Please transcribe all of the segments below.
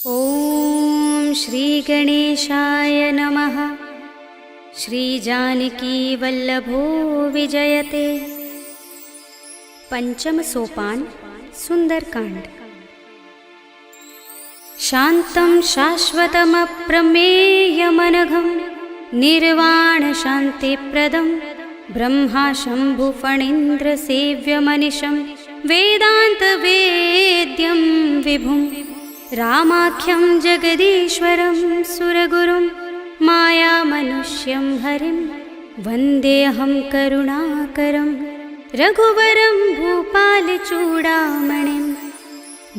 ॐ श्री गणेशाय नमः। श्री जानकी वल्लभो विजयते। पंचम सोपान सुंदरकांड। शांतं शाश्वतमप्रमेयमनघं निर्वाण शान्तिप्रदं ब्रह्मा शंभु फणीन्द्र सेव्यमनिशं वेदान्तवेद्यं विभुं रामाख्यं जगदीश्वरं सुरगुरुं मायामनुष्यं हरिं वन्देऽहं करुणाकरं रघुवरं भूपालचूडामणिं।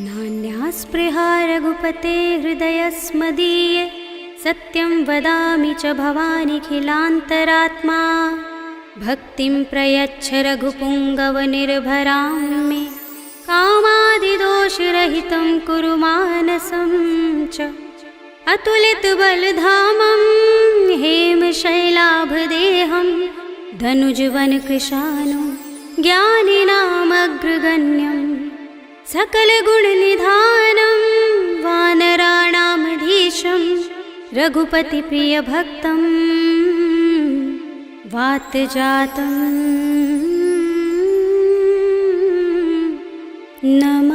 नान्यास्पृहा रघुपते हृदयस्मदीये सत्यं वदामि च भवानिखिलान्तरात्मा। भक्तिं प्रयच्छ रघुपुङ्गवनिर्भरां मे कामादिदोषरहितं कुरु मानसं च। अतुलितबलधामं हेमशैलाभदेहं धनुजवनकृशानुं ज्ञानिनामग्रगण्यं सकलगुणनिधानं वानराणामधीशं रघुपतिप्रियभक्तं वातजातं नमामि।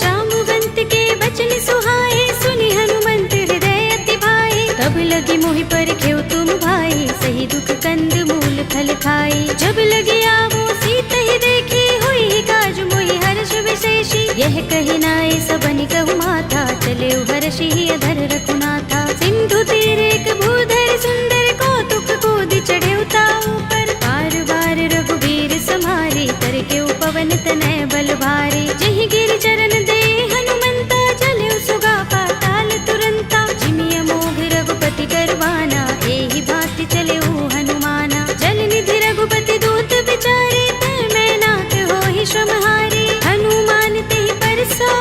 जाम्बुवंत के बचन सुहाए सुनि हनुमंत हृदय अति भाए। तब लगी मोहि परखेउ तुम भाई सही दुख कंद मूल फल खाई। जब लगी आवो सीत ही देखी हुई काज मोहि हर्ष विशेषी। यह कही नाय सबनि कहु माथा चले हर्षि अधर रघुनाथा। सिंधु तीर एक भूधर सुंदर कौतुक कूदि चढ़े ताऊ पर। बार बार रघुबीर सम्हारी कर के पवन तनय बल भारी। जहि गिरि चरण दे हनुमंता चले सुगा पाताल तुरंता। जिमिय मोह रघुपति करवाना एहि भांति चले हनुमाना। जल निधि रघुपति दूत बिचारे तै मैं नाथ होहि श्रमहारी। हनुमान तेहि परसा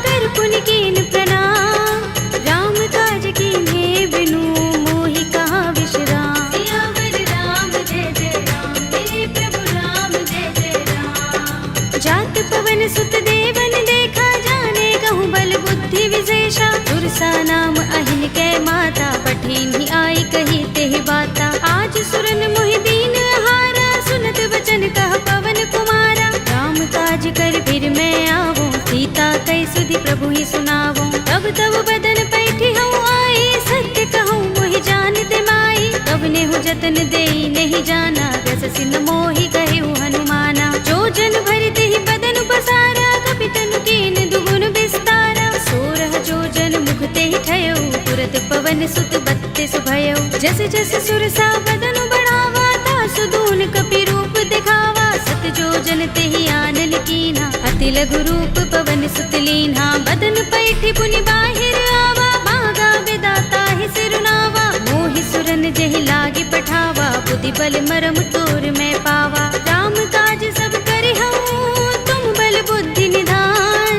कर पुनि कीन प्रणाम। राम काज कीन्हे बिनु मोहि कहाँ विश्राम। सियावर राम जय जय राम मेरे प्रभु राम जय जय राम। जात पवन सुत देवन देखा जाने कहूँ बल बुद्धि विशेषा। तुरसा नाम अहिन कै माता पठिन्हि आई कही तेहि बाता। आज सुरन मोहि दीन हारा सुनत वचन कह पवन कुमारा। राम काज कर फिर मैं आवो सीता कई सुधि प्रभु ही सुनावो। तब तब बदन पैठी हूँ आई सत्य कहूँ मोहि जानते माई। तब नेहु जतन देई नहीं जाना दस सिन मोहि कहु हनुमाना। जो जन भरते ही बदन पसारा कपितन कीन दुगुन विस्तारा। सोरह जो जन मुख ते ही ठयो तुरत पवन सुत बत्तीस भयो। जस जस सुरसा बदन बढ़ावा तासु दून कपि रूप दिखावा। सत जो जन ते ही आनन कीना अति लघु रूप पवन सुत लीन्हा। बदन पैठी पुनि बाहिर आवा मागा विदाता ही सिरुनावा। मोहि सुरन जहि लागे पठावा बुद्धि बल मरम तोर मैं पावा। राम काज सब करि हूँ तुम बल बुद्धि निधान।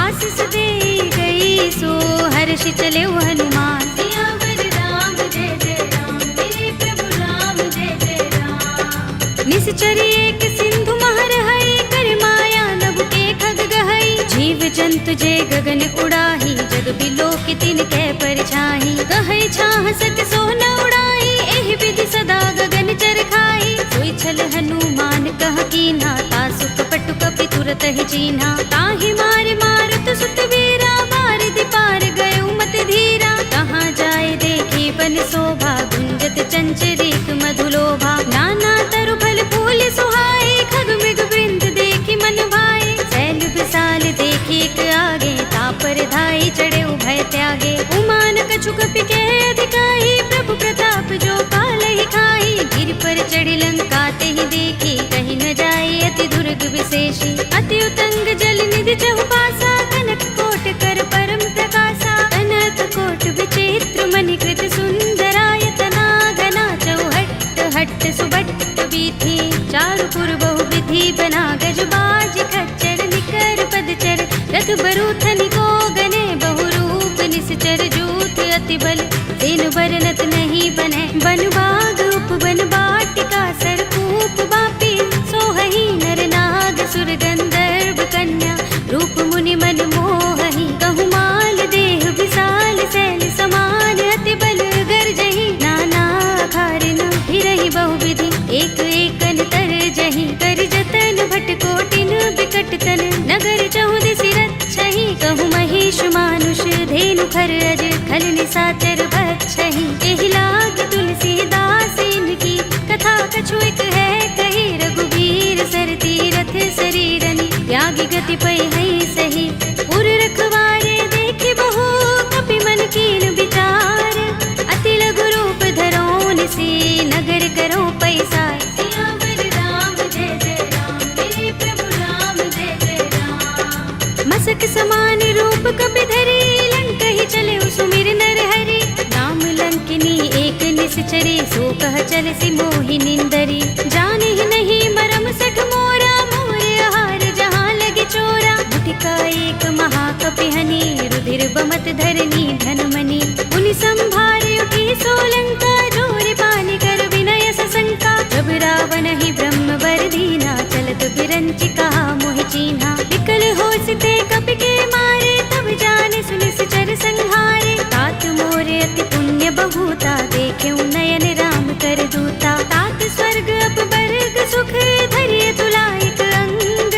आशीष दे गई सो हर्षि चले हनुमान। सियावर राम जय जय राम मेरे प्रभु राम जय जय राम। निश्चरी एक सिंधु महर है कर माया नभ के खग गहई। जीव जंतु जे गगन उड़ाही जग बिलोक तिन कै परछाई। कहै छाह सक सोन उड़ाई एहि विधि सदा गगन चर खाई। सोई छल हनुमान कह कीन्हा तासु कपट कपि तुरत ही चीन्हा। ताहि मार मारुत सुत वीरा बारिधि पार गयो मत धीरा। कहाँ जाए देखी बन शोभा गुंजत चंचरीक मधुलोभा। नाना तरु फल फूल सुहाए खग मृग वृंद देखी मन भाए। शैल विशाल देखी एक आगे तापर धाई चढ़े भय त्यागे। उमान कछु कपि के अधिकाई प्रभु प्रताप जो काल ही खाई। गिर पर चढ़ी लंका ते ही देखी कहीं न जाए अति दुर्ग विशेषी। अति उतंग जल निधि चहुपासा कनक कोट कर परम प्रकाशा। कनक कोट विचित्र मणिकृत सुंदरायतना घना चौहट्ट हट्ट सुबट्ट वीथी। चारु पुर बहु विधि बना गजबाज खच्चर निकर पदचर। रथ बरूथनि को गने बहुरूप निश्चर जूथ अति अति बल तेनु बरनत नहीं बने। बन बाग उपवन बाटिका सरकूप बापी सोहहि नर नाग सुर गंधर्व कन्या रूप मुनि मन मोहहि। कहु माल देह विशाल शैल समान अति बल गर्जहि। नाना अखारिन फिरहि बहुविधि एक एकन तरजहि। कर जतन भट कोटिन बिकट तन नगर चहुदिसि रक्षहि। कहु महिष मानुष धेनु खर अज खल निशाचर बक्षहि। एहि लाग तुलसीदास इनकी कथा कछु एक है कही। रघुबीर सर तीरथ शरीरनि त्यागी गति पै है सही। पुर रखवारे देखे बहु कपि मन कीन विचार। अति लघु रूप धरोन से नगर करो पैसार। सियावर राम जय जय राम मेरे प्रभु राम जय जय राम। मसक समान रूप कपि धरे लंकहि चले सुमिर नर हरि। राम लंकिनी एक निश्चरे सो कह चल सि मोहि निंदरी। जाने ही नहीं मरम सठ मोरा मोरे आहार जहाँ लगे चोरा। मुठिका एक महाकपिहनि रुधिर बमत धरनी धनमणि। उनि संभारे उठी सोलंका जोर पानी कर विनय सशंका। जब रावण ही ब्रह्म वर दीना चलत बिरंचिका मोहि चीन्हा। विकल होसिते कपि के मारे तब जाने सुनि चर संहारे। तात मोरे अति पुण्य बहुता देखे नयन राम कर दूता। तात स्वर्ग अपवर्ग सुख धरिय तुलायक अंग।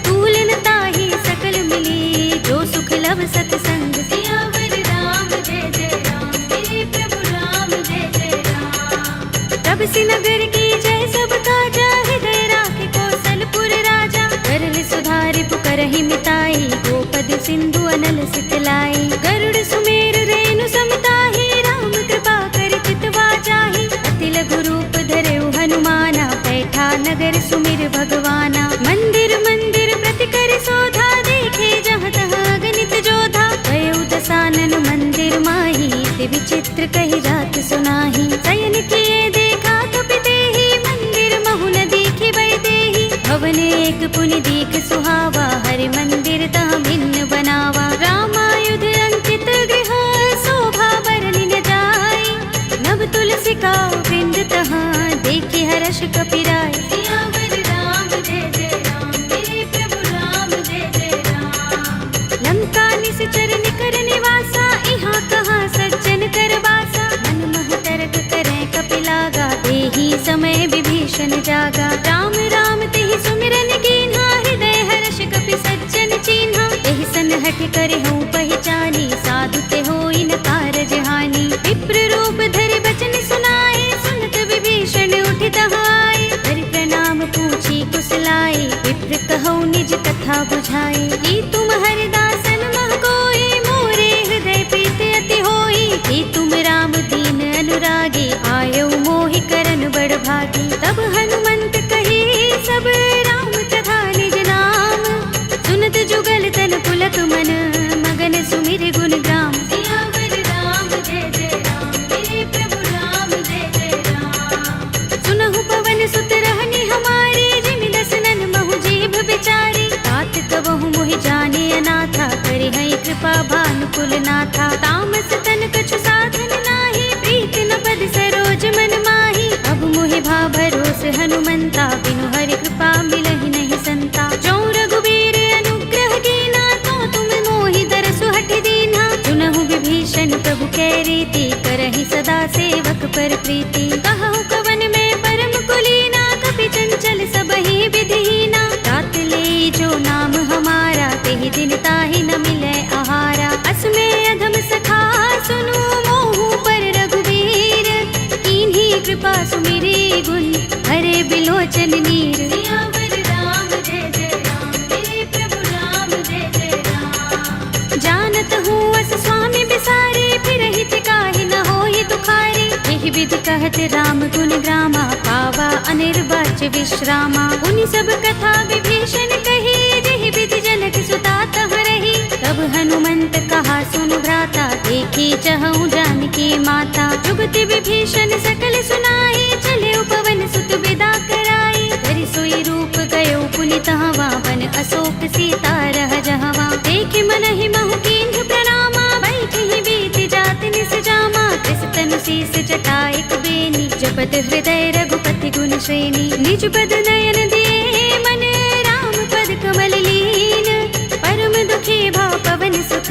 तूलन ताहि सकल मिली जो सुख लव सतसंग। सियावर राम जय जय राम मेरे प्रभु राम जय जय राम। तब सि नगर की जय सब काजा हृदय राखे कौशलपुर राजा। करल सुधारि पुकारहि मिताई गोपद सिंधु अनल सितलाई। गरुड़ सुमेर रेणु समताहि राम कृपा कर चितवा चाहि। अति लघु रूप धरेउ हनुमाना बैठा नगर सुमिर भगवाना। मंदिर मंदिर प्रति कर शोधा देखे जहाँ तहाँ गणित जोधा। भयउ दसानन मंदिर माही दिव्य चित्र कही रात सुनाही। शयन किए देखा कपि तेहि मंदिर महु न दिखि बै देहि। भवन एक पुनि दीख सुहावा हरि मंदिर तहाँ भिन्न बनावा। रामायुध अंकित गृह शोभा बरनि न जाई। नव तुलसी का वृंद तहाँ देखि हर्ष कपि राय। सियावर राम जय जय राम मेरे प्रभु राम जय जय राम। लंका निश्चर निकर निवासा इहाँ कहाँ सज्जन कर वासा। मन मोह तर्क करे कपि लागा तेहि समय विभीषण जागा। राम राम तेहि सुमिरन कीन्हा हृदय हर्ष कपि सज्जन चीन्हा। एहि सनहठ करे हूँ पहचानी साधु ते होई न कारज हानि। विप्र रूप धरि बचन सुनाए सुनत विभीषण उठि तहाय। हरि प्रणाम पूछी कुशलाए विप्र कहौ निज कथा बुझाए। कि तुम हरिदासन मह कोई मोरे हृदय प्रीत अति होई। कि तुम राम दीन अनुरागी आयौ मोहि करन बड़ भागी। तब हनुमंत कही सब राम तथा निज नाम। सुनत जुगल तन पुलक मन मगन सुमिर गुण ग्राम। सियावर राम जय जय राम मेरे प्रभु राम जय जय राम। सुनहु पवन सुत रहनि हमारे जिमि दसनन महु जीभ बिचारी। तात कबहु मोहि जाने अनाथा करि हैं कृपा भानुकुल नाथा। तामस तन कछु साधन नाही प्रीत न पद सरोज मन माही। अब मोहि भा भरोस हनुमंता बिनु हरि कृपा मिलहि नहीं संता। जो रघुबीर अनुग्रह कीना तो तुम मोहि दरसु हठ दीना। सुनहु विभीषण प्रभु कै रीति करहि सदा सेवक पर प्रीति। कहु कवन में परम कुलीना कपि चंचल सबहि विधिहीना। तात ले जो नाम हमारा तेहि दिन ताहि न मिलै आहारा। असमे अधम सखा सुनु मोहु पर रघुबीर। कीन्ही कृपा सुमिरी गुण हरे बिलोचन नीर। सियावर राम जय जय राम मेरे प्रभु राम जय जय राम। जानत हूँ अस स्वामी बिसारे फिर हित काहि न होहि दुखारे। एहि विधि कहत राम गुण ग्रामा पावा अनिर्वाच्य विश्रामा। उनि सब कथा विभीषण कही जेहि विधि जनक सुता तहाँ रही। तब हनुमंत कहा सुन भ्राता देखी चहु जानकी माता। जुगति विभीषण सकल सुनाई चले पवन सुत विदा कराई। धरि सोई रूप गयो पुनि तहाँ वन अशोक सीता रह जहाँ। देख मन ही महु कीन्ह प्रणामा बैठहि बीत जात निस जावा। सुनत हृदय रघुपति गुण श्रेणी। निज पद नयन दिए मन राम पद कमल लीन। परम दुखी भव पवन सुत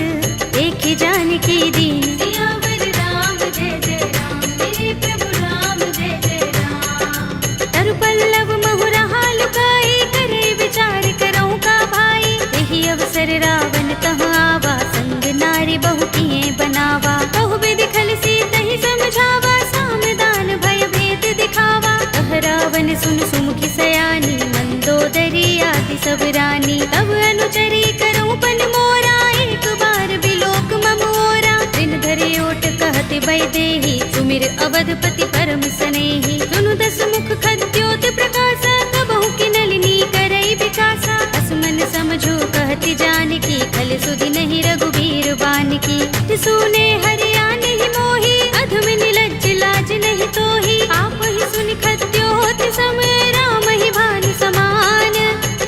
देखि जानकी दीन। सियावर राम जय जय राम, मेरे प्रभु राम जय जय राम। तरु पल्लव महु रहा लुकाई, करे विचार करऊं का भाई। यही अवसर रावण तह आवा, संग नारी बहु किए बनावा। बहु विधि खल सीता ही समझावा, सामदान भय भेद दिखावा। तह रावण सुन सुमुखी सयानी, मंदोदरी आदि सब रानी। तब अनुचरी करऊं पन मोरा, एक बार बिलोक मम ओरा। दिन धरे ओट कहते वैदेही, सुमिर अवधपति परम सनेही। सुनु दस मुख खद्योत प्रकाशा, कबहु की नलिनी करई विकासा। असमन समझो कहती जानकी, खल सुधि नहीं रघुबीर बानकी। सुने हरिया नहीं मोही, अधम निलज्ज लाज नहीं तोही। आप ही सुनि खद्योत सम, राम ही भानु समान।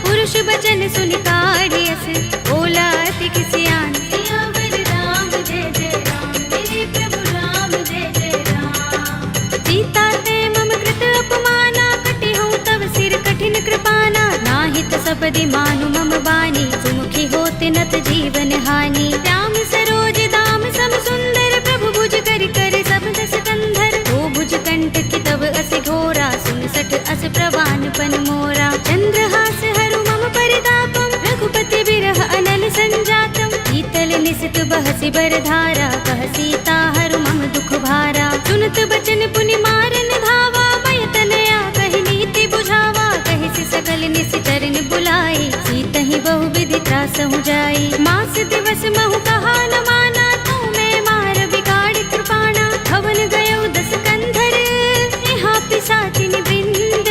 पुरुष बचन सुनि काढ़ियस, बोला अति किसियान। सियावर राम जय जय राम, मेरे प्रभु राम जय जय राम। सीता ते मम कृत अपमाना, कटे हूँ तव सिर कठिन कृपाना। नाहित सपदि मानु मम बानी, सुमुखी होते नत जीवन हानि। राम सरोज दाम सम सुंदर, प्रभु भुज कर कर सब दस कंधर। ओ भुज कंठ की तब अस घोरा, सुन सठ अस प्रवान पन मोरा। चंद्रहास हरु मम परितापम, रघुपति बिरह अनल संजातम। शीतल निसित बहसि बरधारा, कह सीता हरु मम दुख भारा। सुनत बचन पुनि मारन धावा, भय तनया कहि नीति बुझावा। कहि सकल निस चरण बुलाई, सीतहि बहु विधि त्रासहु जाई। मास दिवस महु कहा न माना, तू मैं मार बिगाड़ कृपाणा। भवन गयो दस कंधर, यहाँ पिशाचिनि वृंद।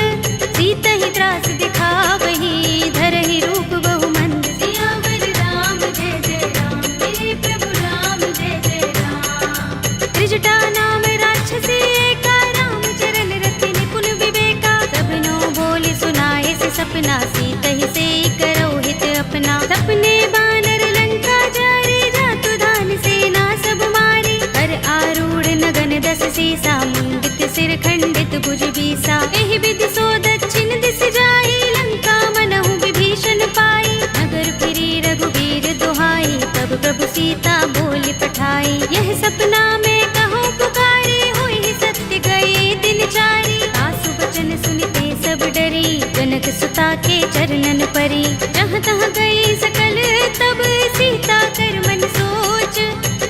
सीतहि त्रास दिखावही, धरहि रूप बहु मंद। सियावर राम जय जय राम, मेरे प्रभु राम जय जय राम। त्रिजटा नाम राक्षसी एका, राम चरण रति निपुण विवेका। सबनो बोले सुनाए से सपना, सीतहि से करौ हित अपना। सपने बानर लंका जारे, जातु धान सेना सब मारे। कर आरूढ़ नगन दस सीसा, मुंडित सिर खंडित भुज बीसा। एहि विधि सो दक्षिण दिस जाई, लंका मनहु विभीषण पाई। नगर फिरी रघुबीर दुहाई, तब प्रभु सीता बोली पठाई। यह सपना में कहो पुकारी, हुई सत्य गए दिन चारी। आसु बचन सुनते सब डरी, जनक सुता के चरणन परी। जहाँ तहाँ गई सकल तब, सीता कर मन सोच।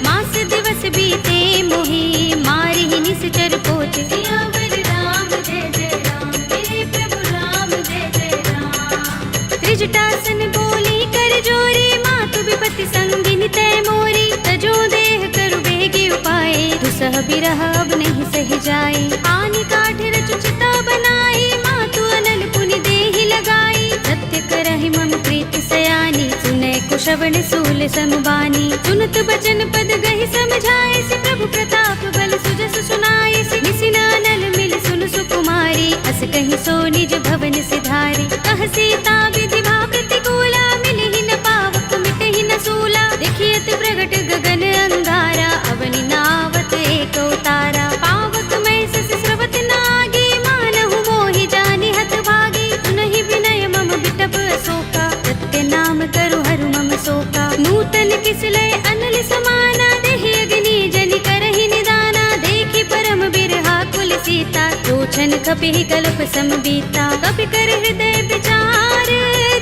मास दिवस बीते मोही, मारी ही निश्चर पोच। सियावर राम जय जय राम, मेरे प्रभु राम जय जय राम। त्रिजटासन बोली कर जोरी, मातु विपति संगिनी तय मोरी। तजो देह करु बेगी उपाय, दुसह बिरह अब नहीं सही जाए। आनि काठ रचु चिता बनाई, मातु अनल पुनि देहि लगाई। सत्य करहि मम प्रीति सयानी, सुनै कुशवन सूल समबानी। सुनत बचन पद गहि समझाए, से प्रभु प्रताप बल सुजस सुनाए। से निसिनानल मिल सुन सुकुमारी, अस कहि सो निज भवन सिधारी। कह सीता विधि भा प्रतिकूला, मिलहि न पावक मिटहि न सूला। देखियत प्रगट गगन अंगारा, अवनि नावत एक उतारा। पावक मैं सस स्रवत नागी, मानहु मोहि जानि हत भागी। सुनहि विनय मम बिटप अशोका, सत्य नाम करु हरु मम शोका। नूतन किसलय अनल समाना, देहि अग्नि जनि करहि निदाना। देखि परम बिरहा कुल सीता, लोचन कपिहि कल्प सम बीता। कपि कर हृदय विचार,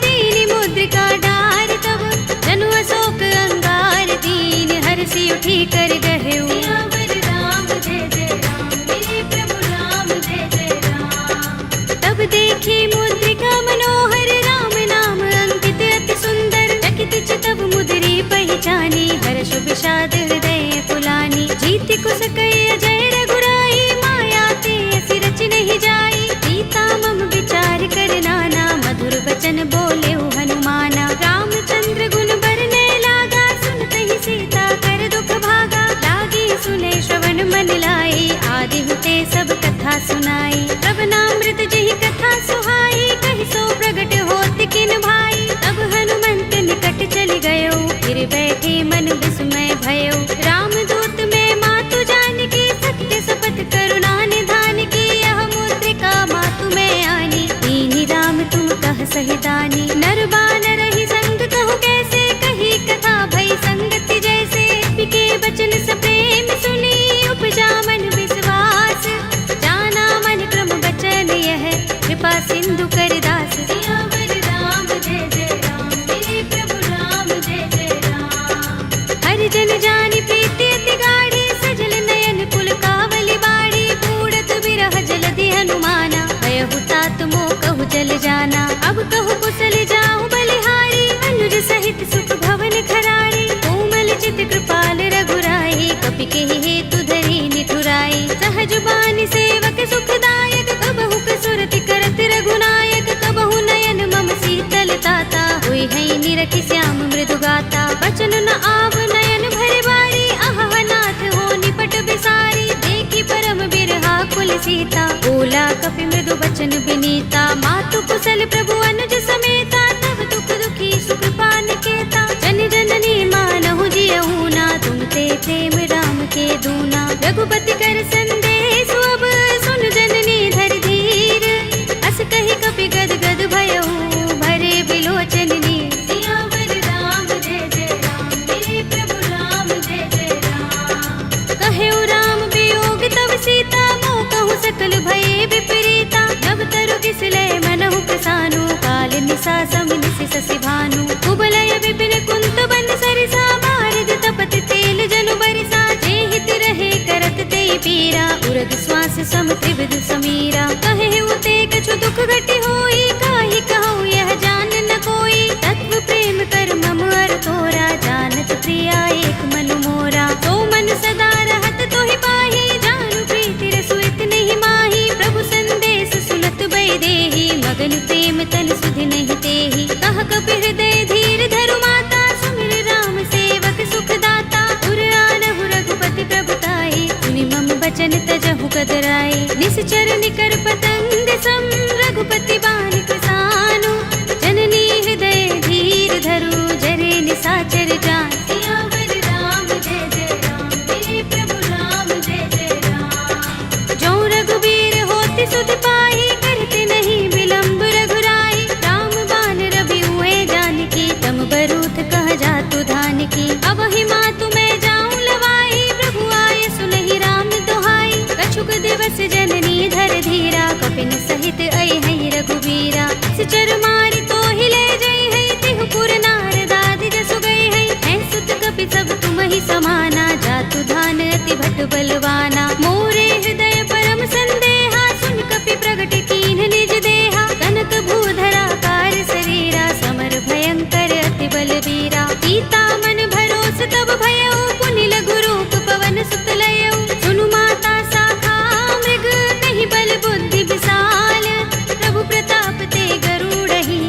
दीनि मुद्रिका डार। तब जनु अशोक अंगार, दीन हरषि उठी कर गहेउ। सियावर राम जय जय राम, मेरे प्रभु राम जय जय राम। तब देखी मुद्रिका मनोहर, राम नाम अंकित अति सुंदर। चकित चितव मुद्री पहचानी, हर्ष विषाद हृदय कुलानी। जीति कुस कई अजय रघुराई, माया ते असि रच नहीं जाई। सीता मम विचार कर नाना, मधुर वचन बोले हनुमाना। रामचंद्र गुण बरने लागा, सुनतहि सीता कर दुख भागा। लागी सुने श्रवण मन लाई, आदि हुते सब कथा सुनाई। श्रवणामृत जहि कथा सुहाई, कहि सो प्रगट होत किन भाई। तब हनुमंत निकट चल गयो, फिर बैठे मन विस्मय भयो। रामदूत में मातु जानकी, सत्य शपथ करुणा निधान की। यह जाना। अब कहु कुशल जाऊं बलिहारी, अनुज सहित सुख भवन खरारी। कोमल चित कृपाल रघुराई, कपि के हेतु धरी निठुराई। सहज बानी सेवक सुखदायक, कबहु कसुरति करत रघुनायक। कबहु नयन मम शीतल ताता, होई है निरखि श्याम मृदु गाता। बचन न आव नयन भरे बारी, आहा नाथ हो निपट बिसारी। देखी परम बिरहा कुल सीता, बोला कपि मृदु बचन विनीता। मातु कुशल प्रभु अनुज समेता, तब दुख दुखी सुख पान केता। जन जननी मानहु जियहु ना, तुम ते प्रेम राम के दूना। रघुपति कर संदेश अब, सुन जननी धर धीर। अस कहि कपि गद गद भयहु, भरे बिलोचन नीर। सियावर राम जय जय राम, मेरे प्रभु राम जय जय राम। कहेउ राम वियोग तब सीता, मोह कहूँ सकल भये विपरीता। नव तरु किसलय मनहु प्रसानु, काल निसा समिनिस ससि भानु। कुबलय विपिन कुंत बन सरिसा, बारिद तपत तेल जनु बरिसा। जे हित रहे करत ते पीरा, उरग श्वास सम त्रिविध समीरा। कहेउ ते कछु दुख घटी होई, काहि कहूँ यह जान न कोई। तत्व प्रेम कर मम अर तोरा, जानत प्रिया एक मनु मोरा। तो मन सदा रहत तोहि पाहि, जानु प्रीति रसु इतने माही। प्रभु संदेश सुनत बै देहि, मगन प्रेम तन सुधि नहीं तेहि। कह कपि हृदय धीर धरु माता, सुमिर राम सेवक सुख दाता। उर आनहु रघुपति प्रभुताई, सुनि मम बचन तजहु कदराई। निश्चर निकर पतंग सम, रघुपति बानि कृसानु। जननी हृदय धीर धरु, जरे निसाचर जान। सियावर राम जय जय राम, मेरे प्रभु राम जय जय राम। जो रघुबीर होति सुध पाहि, करते नहीं विलंब रघुराई। राम बान रवि हुए जानकी, तम बरूथ कह जातु धान की। अब ही मातु मैं जाऊं लवाई, प्रभु आए सुनहि राम दुहाई। कछुक दिवस जननी धर धीरा, कपिन सहित अइ है रघुबीरा। सिचर मारि तो हिले जई है, तिहु पुर नारदादि जसु गई है। हैं सुत कपि सब तुम ही समाना, जातु धान अति भट बलवाना। मोरे हृदय परम संदेहा, सुन कपि प्रगट कीन्ह निज देहा। कनक भूधरा कार शरीरा, समर भयंकर अति बलबीरा। सीता मन भरोस तब भयउ, पुनि लघु रूप पवन सुत लयउ। सुनु माता शाखा मृग, नहीं बल बुद्धि विशाल। प्रभु प्रताप ते गरुड़हि,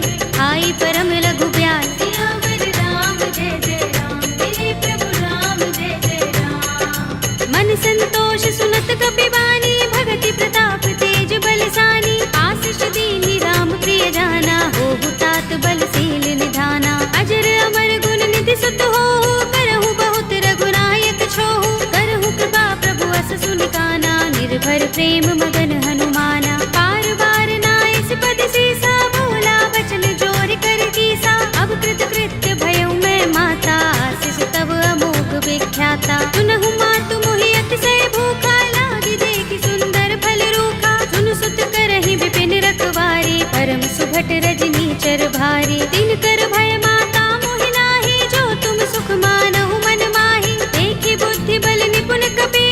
आई परम लघु ब्याल। सियावर राम जय जय राम, मेरे प्रभु राम जय जय राम। मन संतोष सुनत कपि बानी, भगति प्रताप तेज बलसानी। आशीष दीनि राम प्रिय जाना, होहु तात बलशील निधाना। अजर अमर गुण निधि सुत होहु, करहु बहुत रघुनायक छोहु। करहु कृपा प्रभु अस सुनि काना, निर्भर प्रेम मगन हनुमाना। पार बार नाइस पद सीसा, बोला बचन जोर कर कीसा। अब कृत कृत्य भयउ मैं माता, आशीष तब अमोघ विख्याता। सुनहु मातु मोहि अतिशय भूखा, लागी देखि सुंदर फल रूखा। सुन सुत करहि विपिन रखवारी, परम सुभट रजनी चर भारी। तिन कर भय माता मोहि नाहि, जो तुम सुख मानहु मन माहि। देखि बुद्धि बल निपुण कपि,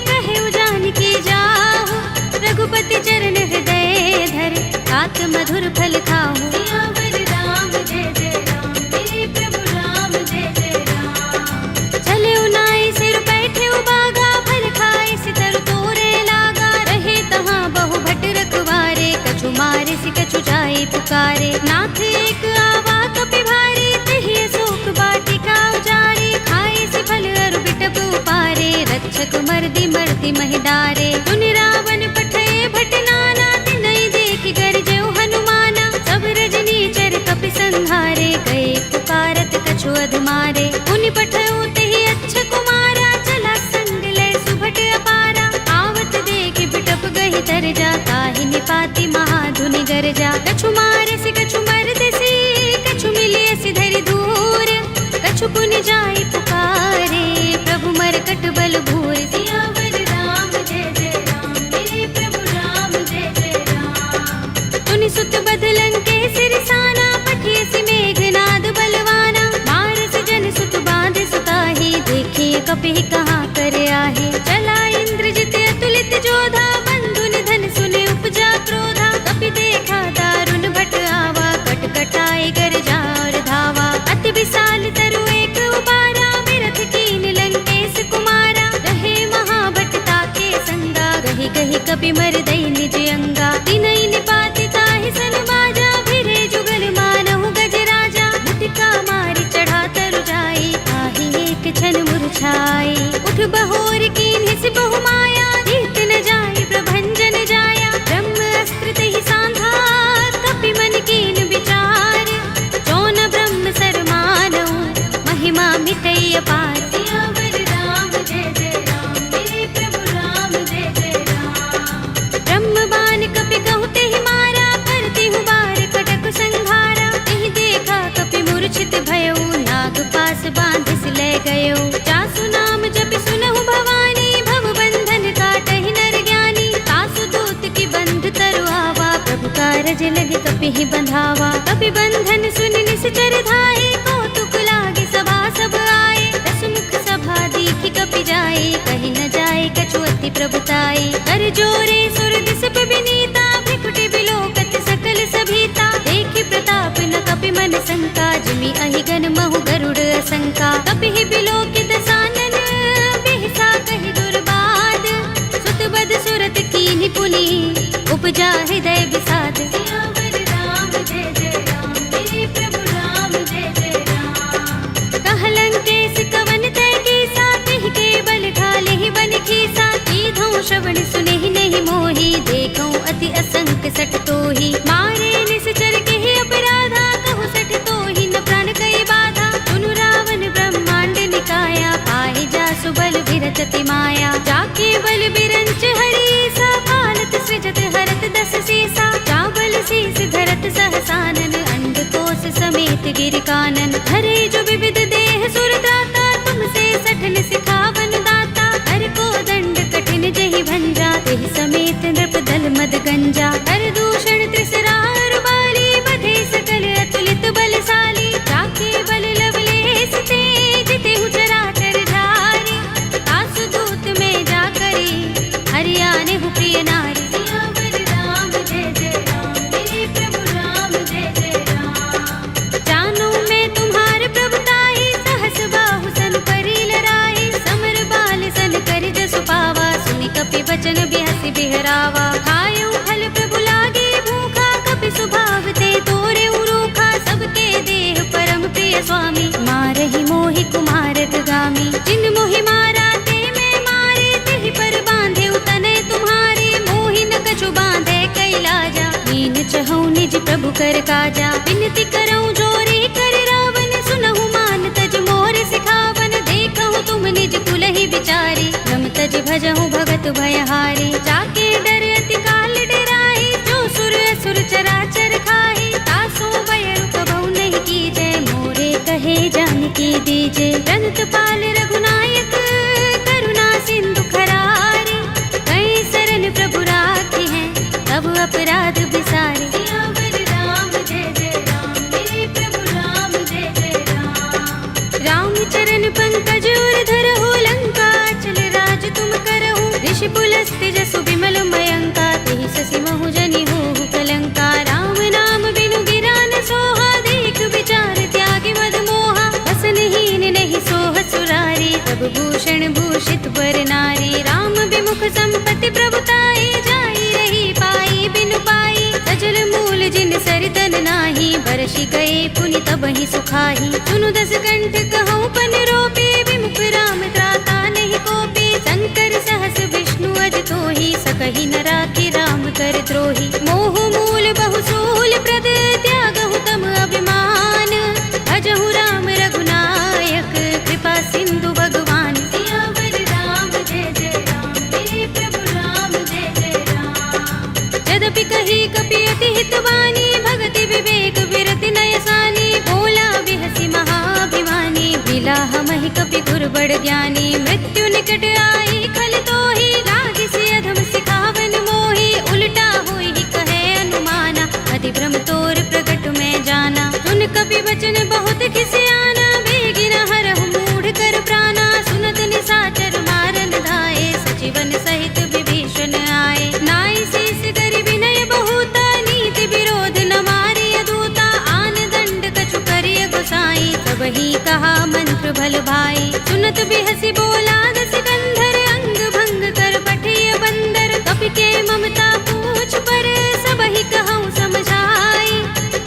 कहेउ जानकी जाहु। रघुपति चरण हृदय धर, तात मधुर फल खाहु। सियावर राम जय जय राम, मेरे प्रभु राम जय जय राम। चले उनाई सिर बैठे उबागा, फल खाए सितर तोरे लागा। रहे तहाँ बहु भट रखवारे, कछु मारे सि कछु जाए पुकारे। नाथ एक आवा कपि भारी, तेहि अशोक वाटिका उजारी। खाए सि फल अरु बिटप उपारे, रक्षक मर्दि मर्दि महिदारे। सुनि रावण पठय भट नाना, तिनहि देखि गरजेउ हनुमाना। सब रजनी चर कपि संहारे, गए पुकारत कछु अधमारे। पुनि पठयउ तेहि अच्छ कुमारा, चला संग लय सुभट अपारा। आवत देखि बिटप गहि तर जा, ताहि निपाति महाधुनि गरजा। कछु मारे सि कछु मर्द सी, कछु मिले सि धरि धूर। कछु पुनि जाई पुकारे, प्रभु मरकट बल भूर। सियावर राम जय जय राम, मेरे प्रभु राम जय जय राम। तुनि सुत बदलन के सिरसाना, पठिए सि मेघनाद बलवाना। मारस जन सुत बांध सुताहि, देखिए कपि कहाँ कर आहे। चला इंद्रजित अतुलित जोधा, बंधु निधन सुने उपजा क्रोधा। कपि देखा दारुण भट ही बंधावा। कपि बंधन सुन निश्चर धाये, कौतुक लागे सभा सब आए। दसमुख सभा देखी कपि जाए, कहीं न जाए कछु अति प्रभुताई। कर जोरे सुर दिस विनीता, भ्रिकुटि बिलोकत सकल सभीता। देखि प्रताप न कपि मन शंका, जिमि अहिगन महु गरुड़ असंका। कपि ही बिलोकित सानन, बिहसा कहि दुर्बाद। सुत बद सुरत कीन्हि पुनि, उपजा हृदय विषाद। सियावर राम जय जय राम, मेरे प्रभु राम जय जय राम। कहलन केस कवन तय कीसा, तिहि के बल घाले ही बन खीसा। कीधौं श्रवण सुनेहि नहीं मोहि, देखौं अति असंक सठ तोहि। मारे निश्चर केहि अपराधा, कहु सठ तोहि न प्राण कई बाधा। सुनु रावण ब्रह्मांड निकाया, पाहि जासु बल बिरत अति माया। जाके बल बिरंच हरीसा, फालत सृजत हरत दस सीसा। चावल शीस धरत सहसानन, अंडकोश समेत गिर कानन। धरे जो विविध देह सुर त्राता, तुमसे सठन सिखावन दाता। हर को दंड कठिन जहि भंजा, तेहि समेत नृप दल मद गंजा। कर दूषण त्रिसरार बाली, बधे सकल अतुलित बलशाली। जाके बल लवलेस ते, जितेहु चराचर झारी। तासु दूत में जा करी, हरियाने हु प्रिय नारी। सियावर राम जय जय राम, मेरे प्रभु राम जय जय राम। जानो मैं तुम्हारे प्रभुताई, सहस बाहु सन परी लराई। समर बाल सन करि जसु पावा, सुनि कपि बचन बिहसि बिहरावा। खायउ फल प्रभु लागे भूखा, कपि स्वभाव ते तोरे रूखा। सबके देह परम प्रिय स्वामी, मारहि मोहि कुमारक गामी। जिन मोहि मारा ते मैं मारे, तिहि पर बांधे तनय तुम्हारे। मोहि न कछु बांधे कैलाजा, हीन चहु निज प्रभु कर काजा। विनती करऊं जोरी कर रावण, सुनहु मान तज मोर सिखावन। देखहु तुम निज कुल ही विचारी, रम तज भजहु भगत भयहारी। जाके डर अति काल डराई, जो सुर असुर चराचर खाई। तासो भय रूप बहु नहीं कीजे, मोरे कहे जानकी दीजे। रंत पाल रघुनायक, करुणा सिंधु खरारी। कई शरण प्रभु राखी हैं, तब अपराध बिसारे। सियावर राम जय जय राम, मेरे प्रभु राम जय जय राम। राम चरण पंकज उर धरहु, लंका चल राज तुम करहु। ऋषि पुलस्त्य जसु विमल मयंका, तेहि शशि महु जनि होहु कलंका। राम नाम बिनु गिरा न सोहा, देख विचार त्यागी मद मोहा। वसनहीन नहीं सोह सुरारी, सब भूषण भूषित वर नारी। राम विमुख संपत्ति प्रभुताई, जाई रही पाई बिनु पाई। सजल मूल जिन सरितन नाही, बरषि गए पुनि तबहि सुखाही। सुनु दस कंठ कहूँ पन रोपे, विमुख राम त्राता नहीं कोपे। शंकर सहस विष्णु अज तोहि, सकहि न राखि राम कर द्रोही। मोह मूल बहु सूल प्रद, त्यागहु तम अभिमान। भजहु राम रघुनायक, कृपा सिंधु भगवान। सियावर राम जय जय राम, मेरे प्रभु राम जय जय राम। यद्यपि कही कपि अति हितवानी, भगति विवेक विरति नयसानी। बोला बिहसि महाभिमानी, बिलाह महि कपि गुर बड़ ज्ञानी। मृत्यु निकट आई खल तोहि, लागिसि अधम सिखावन मोहि। उल्टा होई कहे अनुमाना, अति भ्रम तोर प्रगट में जाना। सुन कपि वचन बहुत खिसियाना, बेगिन हरहु मूढ़ कर प्राणा। सुनत निशाचर मारन धाये, सचिवन सहित विभीषण आए। नाई शीस करि विनय बहुता, नीति विरोध न मारिय दूता। आन दंड कछु करिय गोसाई, सबहि कहा मंत्र भल भाई। सुनत बिहसि बोला दस कंधर, अंग भंग कर पठिय बंदर। कपि के ममता पूछ पर, सबहि कहूँ समझाई।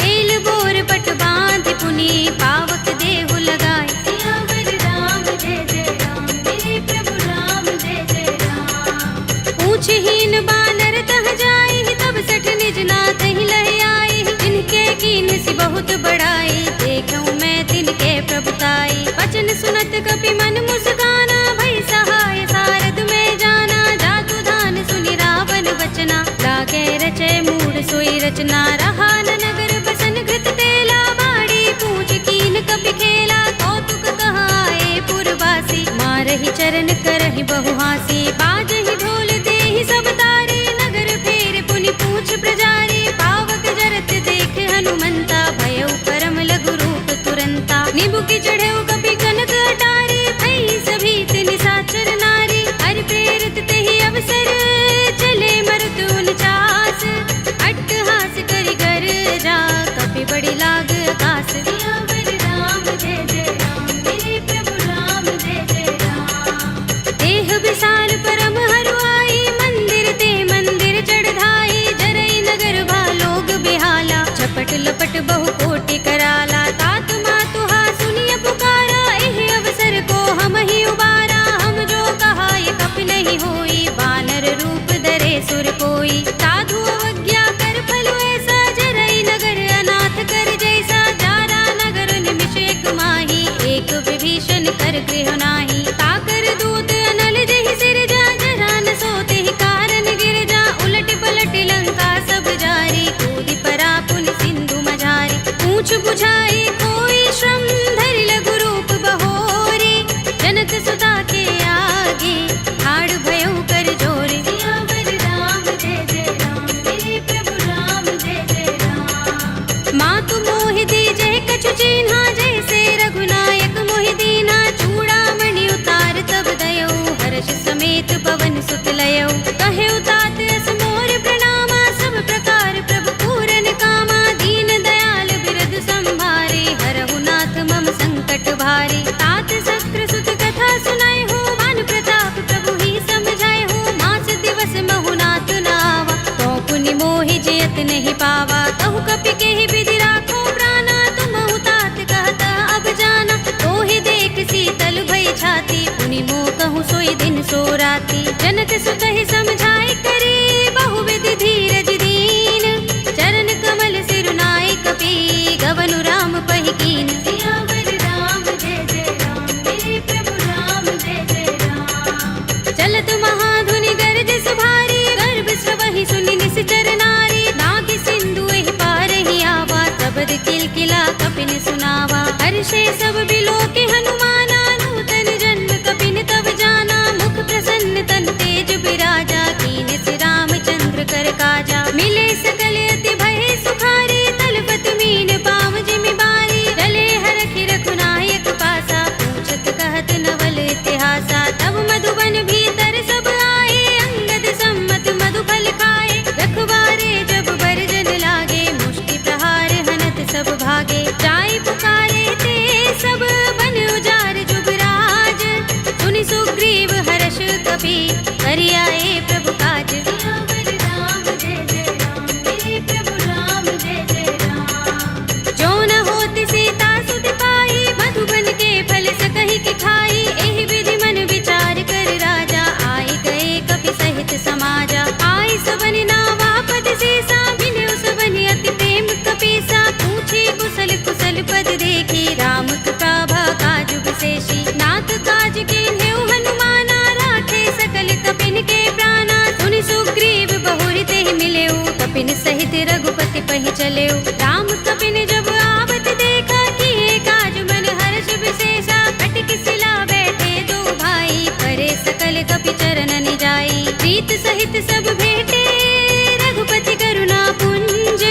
तेल बोर पट बांध पुनि, पावक देहु लगाई। सियावर राम जय जय राम, मेरे प्रभु राम जय जय राम। पूछहीन बानर तह जाई, तब सठ निज नाथ ही लह आई। जिनके कीन सी बहुत बड़ाई, देखूं मैं तिनके प्रभुताई। वचन सुनत कपि मन मुस्काना, भई सहाय सारद में जाना। जातु धान सुनि रावण वचना, लागे रचे मूढ़ सोई रचना। रहा न नगर बसन घृत तेला, बाड़ी पूछ कीन कपि खेला। कौतुक कहाए पुरवासी, मारहि चरण करहि बहु हासी। बाजहि ढोल देहि सब तारी, नगर फेर पुनि पूछ प्रजारी। पावक जरत देख की चढ़े कपि कनक अटारी भई सभी निशाचर नारी हरि प्रेरित ते ही अवसर चले मरुत 49 अट्टहास करि कर जा कपि बड़ी लाग आकाश सियावर राम जय जय राम मेरे प्रभु राम जय जय राम देह विशाल परम हरुआई मंदिर ते मंदिर चढ़ाई जरई नगर भालोग बिहाला झपट लपट बहु कोटि कराला तात मातुहा सुनिय पुकारा एह अवसर को हम ही उबारा हम जो कहा ये कपि नहीं होई वानर रूप धरे सुर कोई साधु अवज्ञा कर फलो ऐसा जरई नगर अनाथ कर जैसा जारा नगर निमिष एक माही एक विभीषण कर गृह नाही ताकर दूत अनल जहि सिर जा जरा न सोते ही कारण गिर जा उलट पलट लंका सब जारी कूदि परा पुन सिंधु मझारी पूछ बुझाई कोई श्रम धरि लघु रूप बहोरी जनक सुता के आगे ठाड़ भयो कर जोरे सियावर राम जय जय राम मेरे प्रभु राम जय जय राम मातु मोहि दीजे कछु चिन्हा जैसे रघुनायक मोहि दीना चूड़ामणि उतार तब दयो हर्ष समेत पवन सुत लयो कहे उतात अस मोर प्रणामा सब प्रकार प्रभु पूरन कामा दीन दयाल बिरद संभारे हरहु नाथ मम संकट भारे तात शस्त्र सुत कथा सुनाए हो मान प्रताप प्रभु ही समझाए हो मास दिवस महु नाथ नावा तो पुनि मोहि जयत नहीं पावा कहु कपि के ही विधि राखो प्राणा तुम तात कहता अब जाना तो ही देख शीतल भई छाती पुनि मोह कहूँ सोई दिन सो राती जनक सुत ही समझाए करे बहु विधि धीरज दीन चरण कमल सिरुनाई कपि गवनु राम पहि कीन सियावर राम जय जय राम मेरे प्रभु राम जय जय राम चलत महाधुनि गरज सुभारी गर्भ स्रवहि सुनि निश्चर नारी नाग सिंधु एहि पार ही आवा सबद किलकिला कपिन सुनावा हर्षे सब बिलो के हनुमाना नूतन जन्म कपिन तब जाना मुख प्रसन्न तन तेज बिराजा कीन से रामचंद्र कर काजा मिले सकल अति भय सुखारी तलपत मीन पाव जिमि बारी डले हरखि रघुनायक पासा पूछत कहत नवल इतिहासा तब मधुबन भीतर सब आए अंगद सम्मत मधुफल खाए रखवारे जब बरजन लागे मुष्टि प्रहार हनत सब भागे जाय पुकारे ते सब बन उजार जुगराज सुनि सुग्रीव हर्ष कपि करि आए प्रभु काज सियावर राम जय जय राम मेरे प्रभु राम जय जय राम जो न होत सीता सुत पाई मधुबन के फल सकहि के खाई एहि विधि मन विचार कर राजा आए गए कपि सहित समाजा आए सबन नावा पद सीसा बिनु सबन अति प्रेम कपीसा पूछी कुशल कुशल पद देखी राम कृपा काज विशेषी नाथ काज कीन्हेउ हनुमाना राखे सकल कपिन के प्राणा सुनि सुग्रीव बहुरि तेहि मिलेउ कपिन सहित रघुपति पहि चलेउ राम कपिन जब आवत देखा किए काज मन हर्ष विशेषा कटि सिला बैठे दो भाई परे सकल कपि चरण जाई प्रीत सहित सब भेटे रघुपति करुणा पुंज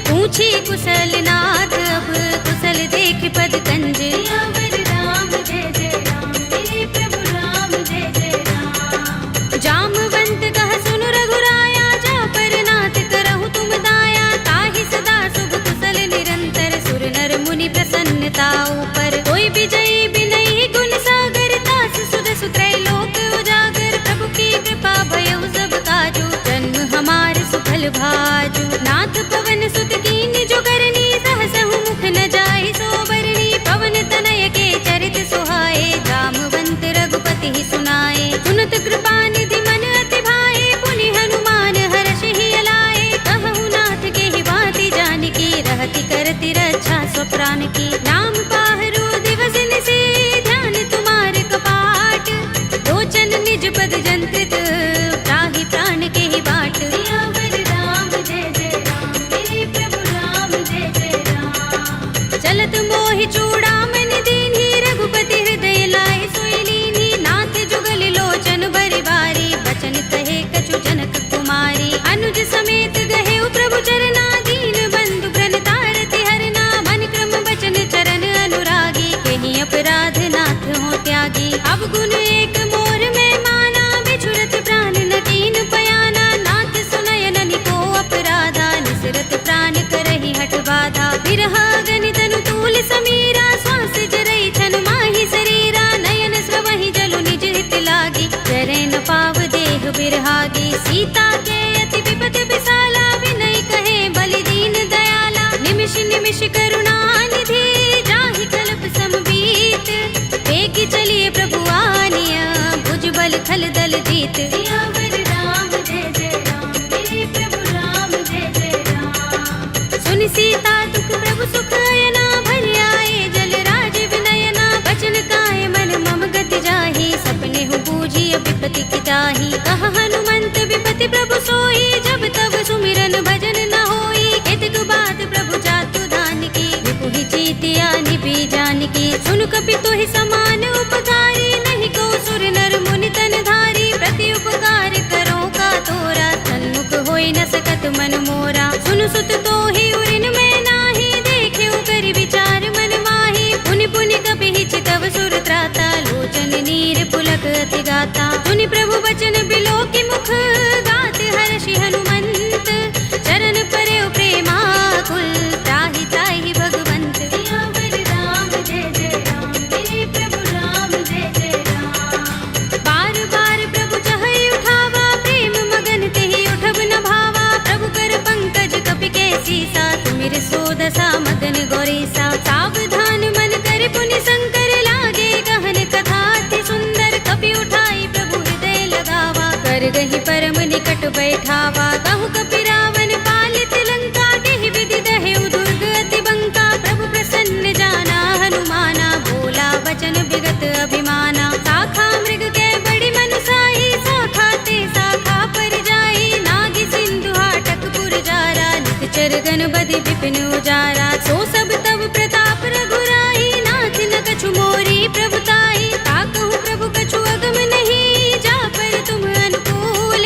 पूछी कुशल नाथ अब कुशल देख पद कंज सियावर राम जय जय राम मेरे प्रभु राम जय जय राम जामवंत कह सुन रघुराया जा पर नाथ करहु तुम दाया ताहि सदा शुभ कुशल निरंतर सुर नर मुनि प्रसन्नता ऊपर कोई विजयी बिनहि गुण सागर दास सुध सुत्रय लोक उजागर प्रभु की कृपा भयउ सब काजू जन्म हमार सुफल भाजू नाथ पवन सुत कीन जो करनी सहसहु मुख न जाय सोबरनी पवन तनय के चरित सुहाए जामवंत रघुपति ही सुनाए सुनत कृपा निधि मन अति भाए पुनि हनुमान हर्ष ही अलाए कहु नाथ के ही बाति जानकी रहति करति रक्षा स्वप्राण की नाम पाहरु दिवस निशि ध्यान तुम्हार कपाट लोचन निज पद जंत्रित त्राहि प्राण के ही बाट सियावर राम जय जय राम मेरे प्रभु राम जय जय राम चलत मोहि चूड़ामणि दीन्ही रघुपति हृदय लाए सोई लीन्ही नाथ जुगल लोचन बरि बारी बचन कहे कछु जनक कुमारी अनुज समेत गहे प्रभु चरना दीन बंधु प्रण तारति हरना मन क्रम बचन चरण अनुरागी कहि बिरहागी। सीता के अति विपद विसाला, विनय कहे बलि दीन दयाला। निमिष निमिष करुणा निधि, जाहि कल्प समबीत। वेगी चलिए प्रभु आनिया, भुजबल थल दल जीत। सियावर राम जय जय राम, मेरे प्रभु राम जय जय राम। सुन सीता दुख प्रभु सुख अयना, भरि आए जल राज विनयना। बचन काय मन मम गति जाहि, सपने हूँ बूझी विपति की ताहि। कह हनुमंत विपति प्रभु सोई, जब तब सुमिरन भजन न होई। केतक बात प्रभु जातु दान की, विपुहि जीतिया निभि जान की। सुन कपि तोहि समान उपकारी, नहीं को सुर नर मुनि तन धारी। प्रति उपकार करो का तोरा, सन्मुख होई न सकत मन मोरा। सुन सुत तोहि उरिन में नाही, देखे कर विचार मन माही। पुनि पुनि कपि चितव सुर त्राता, लोचन नीर पुलक अति गाता। सुनि प्रभु बचन बिलो की मुख, गात हर्षि हनुमंत। चरण परे प्रेमाकुल, त्राहि त्राहि भगवंत। सियावर राम जय जय राम, मेरे प्रभु राम जय जय राम। बार बार प्रभु चहई उठावा, प्रेम मगन तेहि उठब न भावा। प्रभु कर पंकज कपि के सीसा, सुमिर सोदसा मदन गौरीसा। सावधान मन कर पुनि शंकर, लागे गहन कथा अति सुंदर। कपि उठाई प्रभु हृदय लगावा, कर गहि परम निकट बैठावा। कहु कपि रावण पालित लंका, केहि विधि दहेउ दुर्ग अति बंका। प्रभु प्रसन्न जाना हनुमाना, बोला वचन विगत अभिमाना। शाखा मृग के बड़ी मनसाई, शाखा ते शाखा पर जाई। नागी सिंधु हाटक पुर जारा, निकचर गण बधि विपिन उजारा। सो सब तब प्रताप रघुराई, नाथ न कछु मोरी प्रभुताई। ताकहु प्रभु कछु अगम नहीं, जा पर तुम अनुकूल।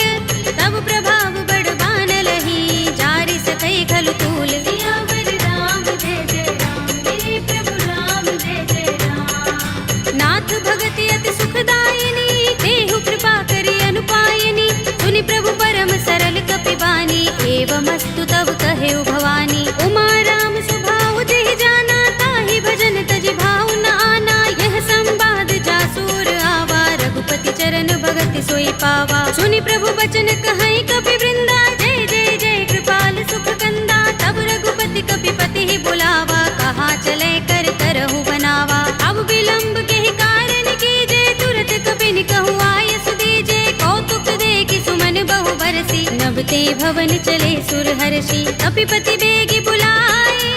तब प्रभाव बड़ बान लही, जारि सकई खलु तूल। सियावर राम जय जय राम, मेरे प्रभु राम जय जय राम। नाथ भगति अति सुखदायिनी, देहु कृपा करि अनुपायिनी। सुनि प्रभु परम सरल कपि बानी, एवमस्तु तब कहेउ भवानी। उमा राम सुभाउ जेहि जाना, ताहि भजन तजि भाउ न आना। यह संवाद जासुर आवा, रघुपति चरण भगति सोई पावा। सुनि प्रभु बचन कहई कपि वृंदा, जय जय जय कृपाल सुख कंदा। तब रघुपति कपिपति ही बुलावा, कहा चले कर करहु बनावा। अब विलंब के ही कारण कीजे, तुरत कपिन कहु आयस दीजे। कौतुक देखि सुमन बहु बरसी, नभते भवन चले सुर हर्षि। कपिपति बेगी बुलाए,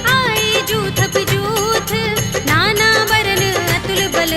आए जूथ जूथ। नाना बरन अतुल बल,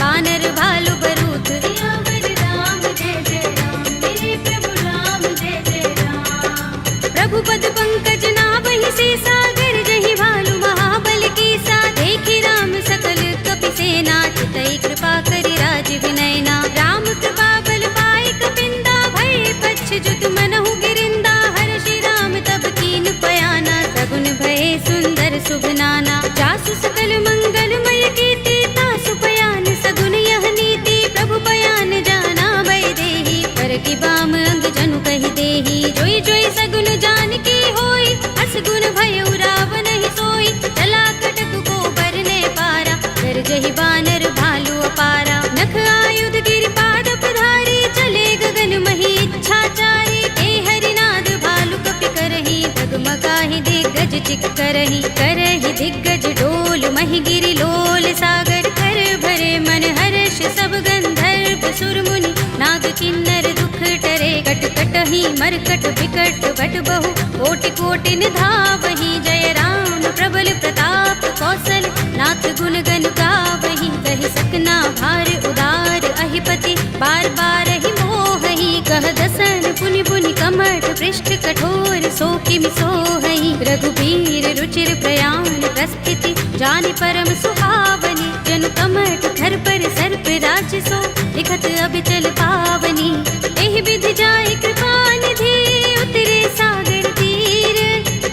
बानर भालु बरूथ। सियावर राम जय जय राम, मेरे प्रभु राम जय जय राम। प्रभु पद पंकज नावहि से, सागर जहि भालु महाबल कीसा। देखि राम सकल कपि सेना, चितई कृपा करि राज विनयना। राम कृपा बल पाई कपिंदा, भय पच्छ जुत मनहु गिरिंदा। हर्षि राम तब कीन पयाना, सगुन भय सुंदर शुभ नाना। जासु सकल मंगलमय कीर्ति, तासु पयान सगुन यह नीति। प्रभु पयान जाना भय देहि, पर की बाम अंग जनु कहि देहि। जोई जोई सगुन जान की होई, असगुन भयउ रावण ही सोई। चला कटक को बरने पारा, कर जहि बानर भालु अपारा। नख आयुध गिरिपाद पधारी, चले गगन मही इच्छाचारी। ते हरिनाद भालु कपि करही, डगमगाहि दिग्गज चिक करही। करही दिग्गज डोल महि गिरि लोल सागर। कर भरे मन हर्ष सब गंधर्व सुर मुनि, नाग किन्नर दुख टरे। कट कटहि मरकट विकट भट बहु, कोटि कोटि निधावहि। जय राम प्रबल प्रताप कौशल, नाथ गुण गन गावहि। कहि सकना भार उदार अहिपति, बार बार ही मोहहि। कह दसन पुनि पुनि कमठ, पृष्ठ कठोर सो किमि सोहहि। रघुबीर रुचिर प्रयाण प्रस्थिति, जानि परम सुहावनी। जनु कमठ धर पर सर्प राज सो, लिखत अबिचल पावनी। एहि विधि जाय कृपा निधि, उतरे सागर तीर।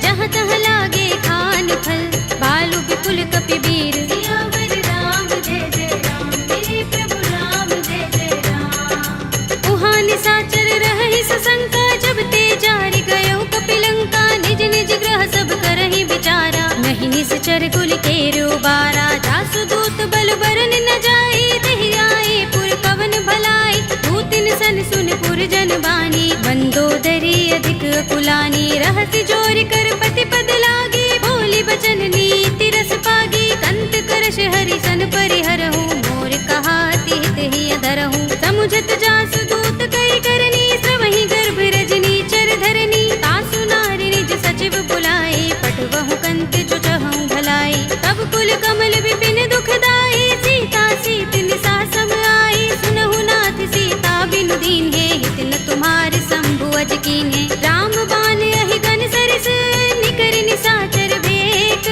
जहाँ तहाँ लागे खान फल, भालु विपुल कपि वीर। सियावर राम जय जय राम, मेरे प्रभु राम जय जय राम। उहाँ निशाचर रहहि सशंका, जब ते जारि गयो कपिलंका। निज निज ग्रह सब करहि विचारा, नहीं निश्चर कुल केरो बारा। जासु दूत बल बरन न जाई, देहि आए पुर कवन भलाई। दूतिन सन सुन पुरजन बानी, मंदोदरी अधिक कुलानी, रहसि जोरि कर पति पद लागी, बोली बचन नीति रस पागी, कंत करश हरि सन परिहरहु, मोर कहा हित ही अधरहु, समुझत जासु दूत करि करनी, स्रवहि गर्भ रजनी चर धरनी, तासु नारि निज सचिव बुलाए, पठवहु कंत जो चहु भलाई, तब कुल कमल विपिन दुखदाई, सीता सीत निसा सम आई, सुनहु नाथ सीता बिनु दीन है, हित न तुम्हार शंभु अज कीन है, राम बाण अहि गन सरिस, निकर निसाचर भेक,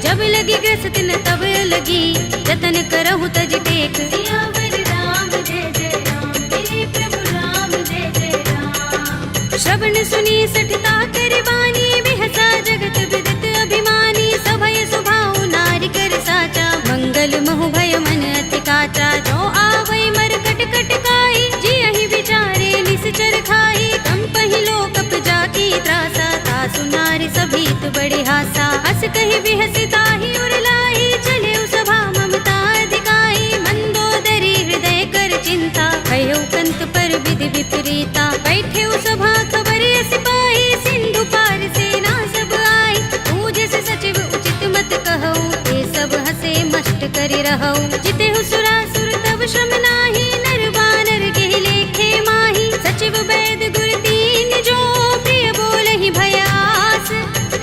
जब लगी ग्रस्त न तब लगी, जतन करहु तज टेक, सियावर राम जय जय राम, मेरे प्रभु राम जय जय राम, श्रवण सुनी सठता कर बानी, बिहसा जगत विदित अभिमानी, सभय सुभाउ नारी कर साचा, मंगल महु भय मन अति काचा, जो आवै मरकट कट काई, जियहि विचारे निश्चर खाई, कंपहि लोकप जाकी त्रासा, तासु नारी सभीत बड़े हासा, हस कहि बिहसि ताहि उर लाई, चले सभा ममता अधिकाई, मंदोदरी हृदय कर चिंता, भयउ कंत पर विधि विपरीता, बैठे सभा खबर सिपाही, सिंधु पार सेना सब आई, पूजे से सचिव उचित मत कहऊ, ये सब हसे मष्ट करि रहऊ, जितेहु सुरासुर तब श्रम नाही, नर बानर के लेखे माही, सचिव वैद गुर दीन जो, प्रिय बोलहि भयास,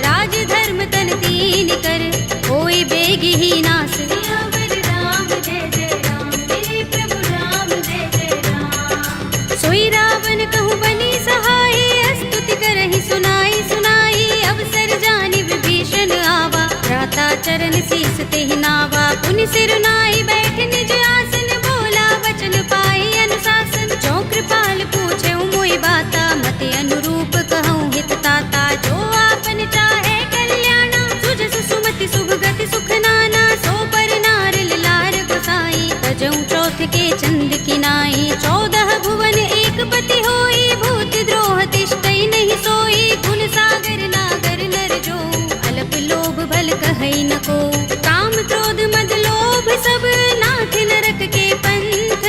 राज धर्म तन दीन कर, होय बेगी ही नास, सियावर राम जय जय राम, मेरे प्रभु राम जय जय राम, सोई रावण कहु बनी सहाय, स्तुति करहि सुनाई सुनाई, अवसर जानि विभीषण आवा, भ्राता चरण शीस तेहि नावा, पुनि सिर नाई बैठ निज आसन, बोला वचन पाई अनुशासन, जो कृपाल पूछे मोहि बाता, मति अनुरूप कहूँ हित ताता, जो आपन चाहे कल्याणा, सुजस सुमति शुभ गति सुख नाना, सो पर नार लार गोसाई, तजऊ चौथ के चंद की नाई, 14 भुवन एक पति होई, भूत द्रोह तिष्ठई नहीं सोई, गुण सागर नागर नर जो, अलप लोभ भल कहई न को, काम क्रोध मद लोभ सब, नाथ नरक के पंथ,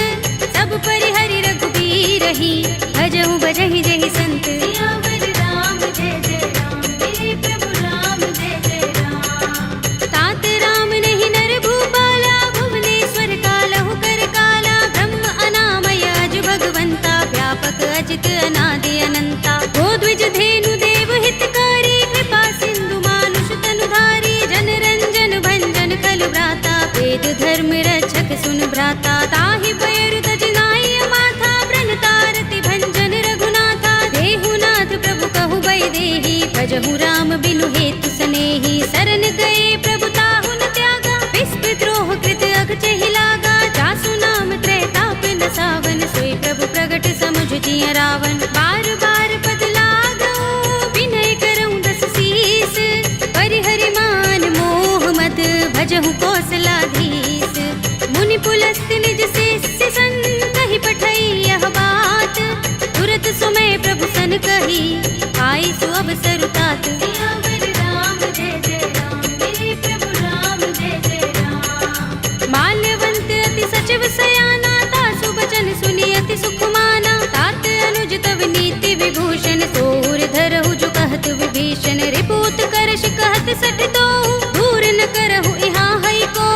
सब परिहरि रघुबीर ही, भजहु भजहि जहि संत, सियावर राम जय जय राम, मेरे प्रभु राम जय जय राम, तात राम नहीं नर भूपाला, भुवनेश्वर कालहु कर काला, ब्रह्म अनामय अज भगवंता, व्यापक अजित अनादि अनंता, गोद्विज धेनु देव हितकारी, कृपा सिंधु मानुष तनुधारी, जन रंजन भंजन खल भ्राता, वेद धर्म रक्षक सुन भ्राता, ताहि पैर तज नाई माथा, व्रण तारति भंजन रघुनाथा, देहु नाथ प्रभु कहु बै देहि, भजहु राम बिनु हेतु सनेहि, शरण गए प्रभु ताहु न त्यागा, विस्प द्रोह कृत अघ चहि लागा, जासु नाम त्रैताप न सावन, सोई प्रभु प्रगट समुझ जिय रावण, बार बार पद लागऊ, विनय करऊँ दस शीस, परिहरि मान मोह मद, भजहु कौशलाधीश, मुनि पुलस्त निज शिष्य सन, कहि पठई यह बात, तुरत सुमय प्रभु सन कही, आई सु अवसर तात, सियावर राम जय जय राम, मेरे प्रभु राम जय जय राम, माल्यवंत अति सचिव सयाना, तासु बचन सुनि अति सुख माना, तात अनुज तव नीति विभूषण, सोर धरहु जो कहत विभीषण, रिपुत करश कहत सठ दो, दूर न करहु यहाँ हई को,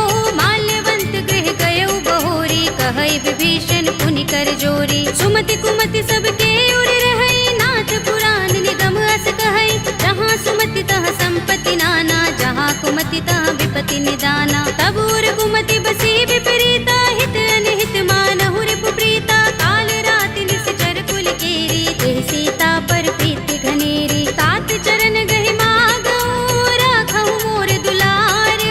माल्यवंत गृह गयउ बहोरी, कहई विभीषण पुनि कर जोरी, सुमति कुमति सबके उर रहई, नाथ पुराण निगम अस कहई, जहाँ सुमति तहाँ संपत्ति नाना, जहाँ कुमति तहाँ विपत्ति निदाना, तब उर कुमति बसी विपरीता, हित अनहित मानहु रिपु प्रीता, काल राति निश्चर कुल केरी, तेहि सीता पर प्रीति घनेरी, तात चरण गहि मागऊ, राखहु मोर दुलार,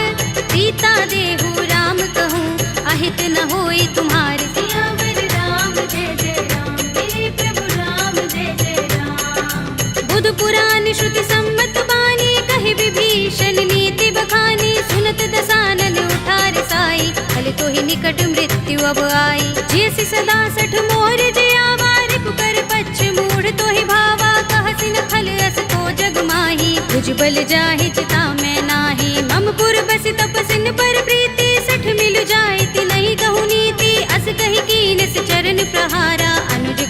सीता देहु राम कहूँ, अहित न होई तुम्हार, सियावर राम जय जय राम, मेरे प्रभु राम जय जय राम, बुध पुराण श्रुति सम्मत बानी, कहि विभीषण नीति बखानी, सुनत दसानन उठार साई, फल तो ही निकट मृत्यु अब आई, जैसी सदा सठ मोर जयावा, रिपु कर पच्छ मूढ़ तो ही भावा, कहसि न खल अस को जग माही, भुज बल जाहि चिता में नाही, मम पुर बस तपसिन पर प्रीति, सठ मिल जाए ति नहीं कहु नीति, अस कहि कीन से चरण प्रहारा, अनुज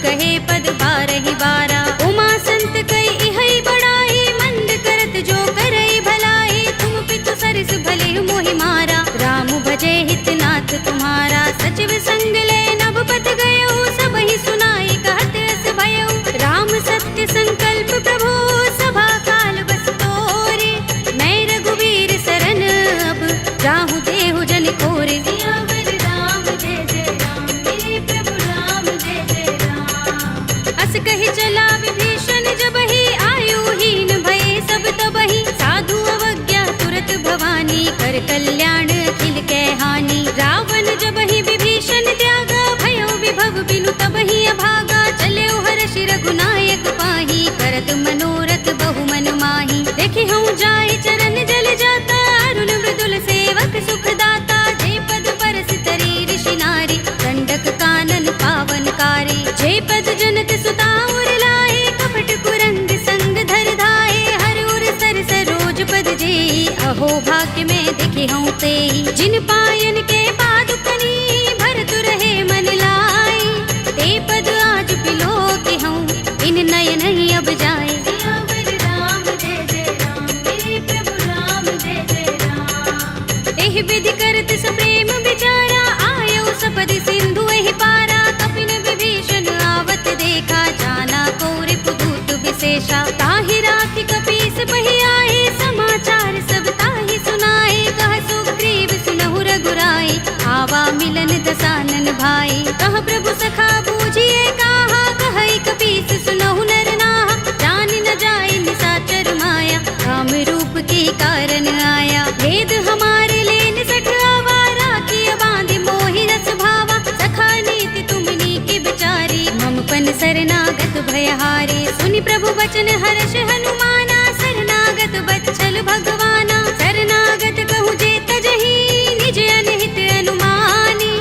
कल्याण अखिल कै हानि। रावण जब ही विभीषण त्यागा, भयो विभव बिनु तब ही अभागा। चले हर्ष रघुनायक पाही, करत मनोरथ बहु मन माही। देखि हूँ जाय चरण जल जाता, अरुण मृदुल सेवक सुख दाता। जे पद परस तरी ऋषि नारी, दंडक कानन पावन कारी। जे पद जनत सुता उर लाए, कपट कुरंग संग धर धाए। हर उर सर सरोज पद जेई, अहो भाग्य में दिखे हूँ तेई। जिन पायन के पादुकनी, भरतु रहे मन लाई। ते पद आज पिलो के हूँ, इन नयन ही अब जाए। राम जय जय राम, मेरे प्रभु राम जय जय राम। एहि विधि करत सप्रेम विचारा, आयो सपदि सिंधु एहि पारा। कपिन विभीषण आवत देखा, जाना कौरि पुदूत विशेषा। ताहि राखि कपीस बहि आए, समाचार सब ताहि सुनाए। कह सुग्रीव सुनहु रघुराई, आवा मिलन दसानन भाई। कह प्रभु सखा बूझिए काहा, कहई कपीस सुनहु नर नाहा। जान न जाए निशाचर माया, काम रूप के कारण आया। भेद हमारे लेन सठ आवारा, किया बांधि मोहि रस भावा। सखा नीति तुमनी की बिचारी, मम पन शरणागत भयहारी। सुनि प्रभु वचन हर्ष हनुमाना, शरणागत बच्चल भगवाना। शरणागत कहूँ जे तजहि, निज अनहित अनुमानी।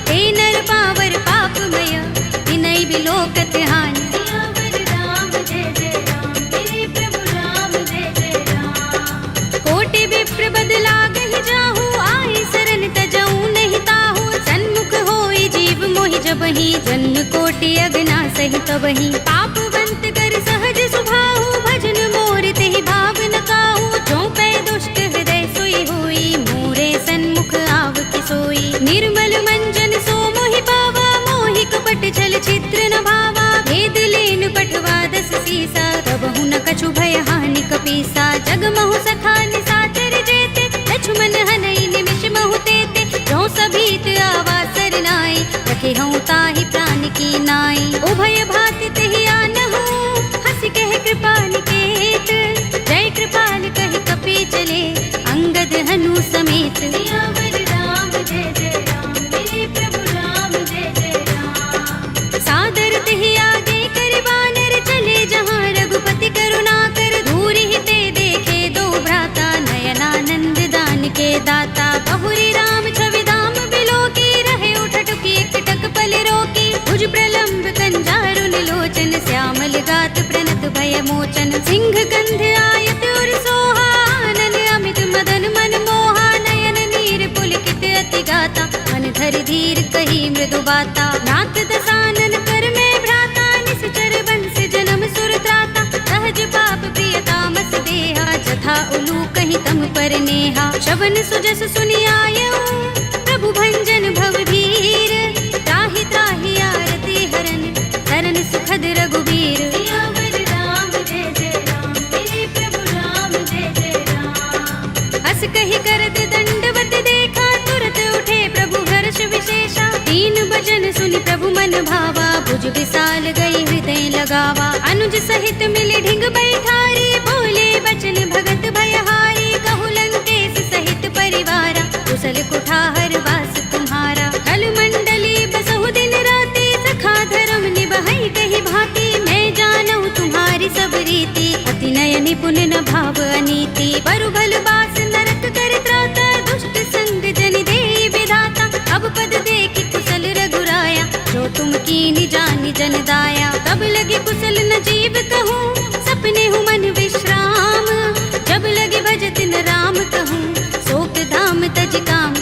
हे नर पावर पापमय, तिनहि बिलोकत हानि। राम जय जय राम, मेरे प्रभु राम जय जय राम। कोटि विप्र बदला गहि जाहू, आए शरण तजऊ नहीं ताहू। सन्मुख होई जीव मोहि जबहि, जन्म कोटि अगना सहि तबहि। पापवंत कर सहज सुभाहु, भजन मोर तेहि भाव न काहू। जो पै दुष्ट हृदय सोई होई, मोरे सन्मुख आव कि सोई। निर्मल मंजन सो मोहि पावा, मोहि कपट छल छिद्र न भावा। भेद लेन पठवा दस सीसा, तबहु न कछु भय हानि कपीसा। जग महु सखा निशाचर जेते, लक्ष्मण हनई निमिष महु तेते। जो सभीत आवा सरनाई, रखे हूँ ताहि प्राण की नाई। उभय भाति तेहि आनहु, हंस कह कृपा निकेत। जय कृपाल कहि कपि चले, अंगद हनु समेत। राम जय जय राम, मेरे प्रभु राम जय जय राम। सादर तेहि आगे कर बानर, चले जहाँ रघुपति करुणा कर। दूर ही ते देखे दो भ्राता, नयनानंद दान के दाता। बहुरी राम छवि धाम बिलोकी, रहे उठटुकी एकटक पल रोकी। भुज प्रलंब कंजारुन लोचन, श्यामल गात प्रणत भय मोचन। सिंह गंध आयत उर सोहा, आनन अमित मदन मन मोहा। नयन नीर पुलकित अति गाता, मन धर धीर कही मृदु बाता। नाथ दसानन कर में भ्राता, निश्चर बंस जन्म सुर त्राता। सहज पाप प्रिय तामस देहा, जथा उलू कहीं तम पर नेहा। शवन सुजस सुनि आयऊ, प्रभु भंजन भव भीर। त्राहि त्राहि आरती हरन, शरण सुखद रघुबीर। राम जय जय राम, मेरे प्रभु राम जय जय राम। हस कहि करत दंडवत देखा, तुरत उठे प्रभु हर्ष विशेषा। तीन भजन सुनि प्रभु मन भावा, भुज विशाल गई हृदय लगावा। अनुज सहित मिले ढिंग बैठारी, बोले बचन भगत भयहारी। कहु लंकेश सहित परिवारा, कुशल कुठार वास तुम्हारा। कल मंडली बसहु दिन राति, सखा धर्म निबहै कहि भांति। मैं जानऊ तुम्हारी सब रीति, अति नय निपुण न भाव अनीति। बरु भल बास नरक कर त्राता, दुष्ट संग जन देई विधाता। अब पद देखि कुशल रघुराया, जो तुम कीनि जानि जन दाया। तब लगे कुशल न जीव कहूँ, सपने हूँ मन विश्राम। जब लगे भजत न राम कहूँ, शोक धाम तज काम।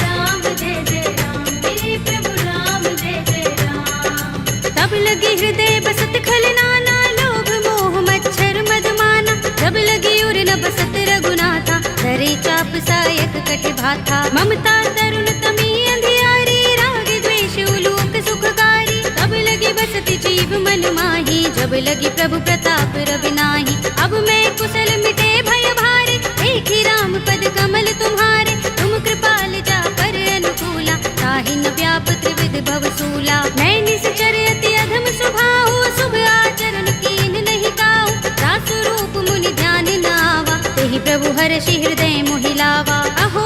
राम जय जय राम, मेरे प्रभु राम जय जय राम। तब लगे हृदय बसत खल नाना, लोभ मोह मच्छर मद माना। जब लगे उर न बसत रघुनाथा, धरे चाप सायक कटि भाथा। ममता तरुण तमी अंधियारी, राग द्वेष उलोक सुखकारी। तब लगे बसत जीव मन माही, जब लगे प्रभु प्रताप रवि नाही। अब मैं कुशल मिटे भय भारे, देखी राम पद कमल तुम्हारे। तुम कृपाल जा पर अनुकूला, ताहि न व्याप त्रिविध भव सूला। मैं निश्चर अति अधम स्वभाव, शुभ आचरण कीन नहीं काहू। दास रूप मुनि ध्यान न आवा, तेहि प्रभु हर्षि हृदय मोहि लावा। अहो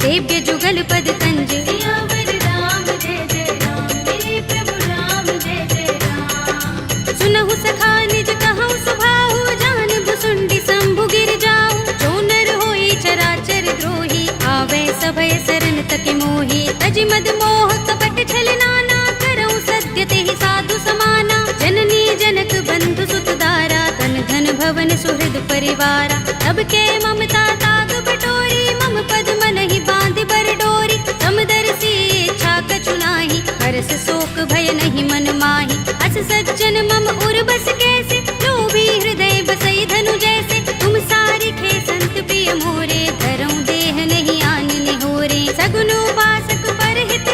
सेव्य जुगल पद तंज। सियावर राम जय जय राम, मेरे प्रभु राम जय जय राम। सुनहु सखा निज कहु सुभाहु, जान भुसुंडी शंभु गिर जाऊ। जो नर होई चराचर द्रोही, आवे सभय शरण तक मोही। तज मद मोह कपट छल नाना, करऊं सत्य तेहि साधु समाना। जननी जनक बंधु सुत दारा, तन धन भवन सुहृद परिवारा। तब के ममता ताग बटोरी, मम पद मन ही बांध बर डोरी। समदर्शी इच्छा कछु नाही, हरस शोक भय नहीं मन माही। अस सज्जन मम उर बस कैसे, लोभी हृदय बसई धनु जैसे। तुम सारी खे संत प्रिय मोरे, धरऊं देह नहीं आन निहोरे। सगुन उपासक परहित,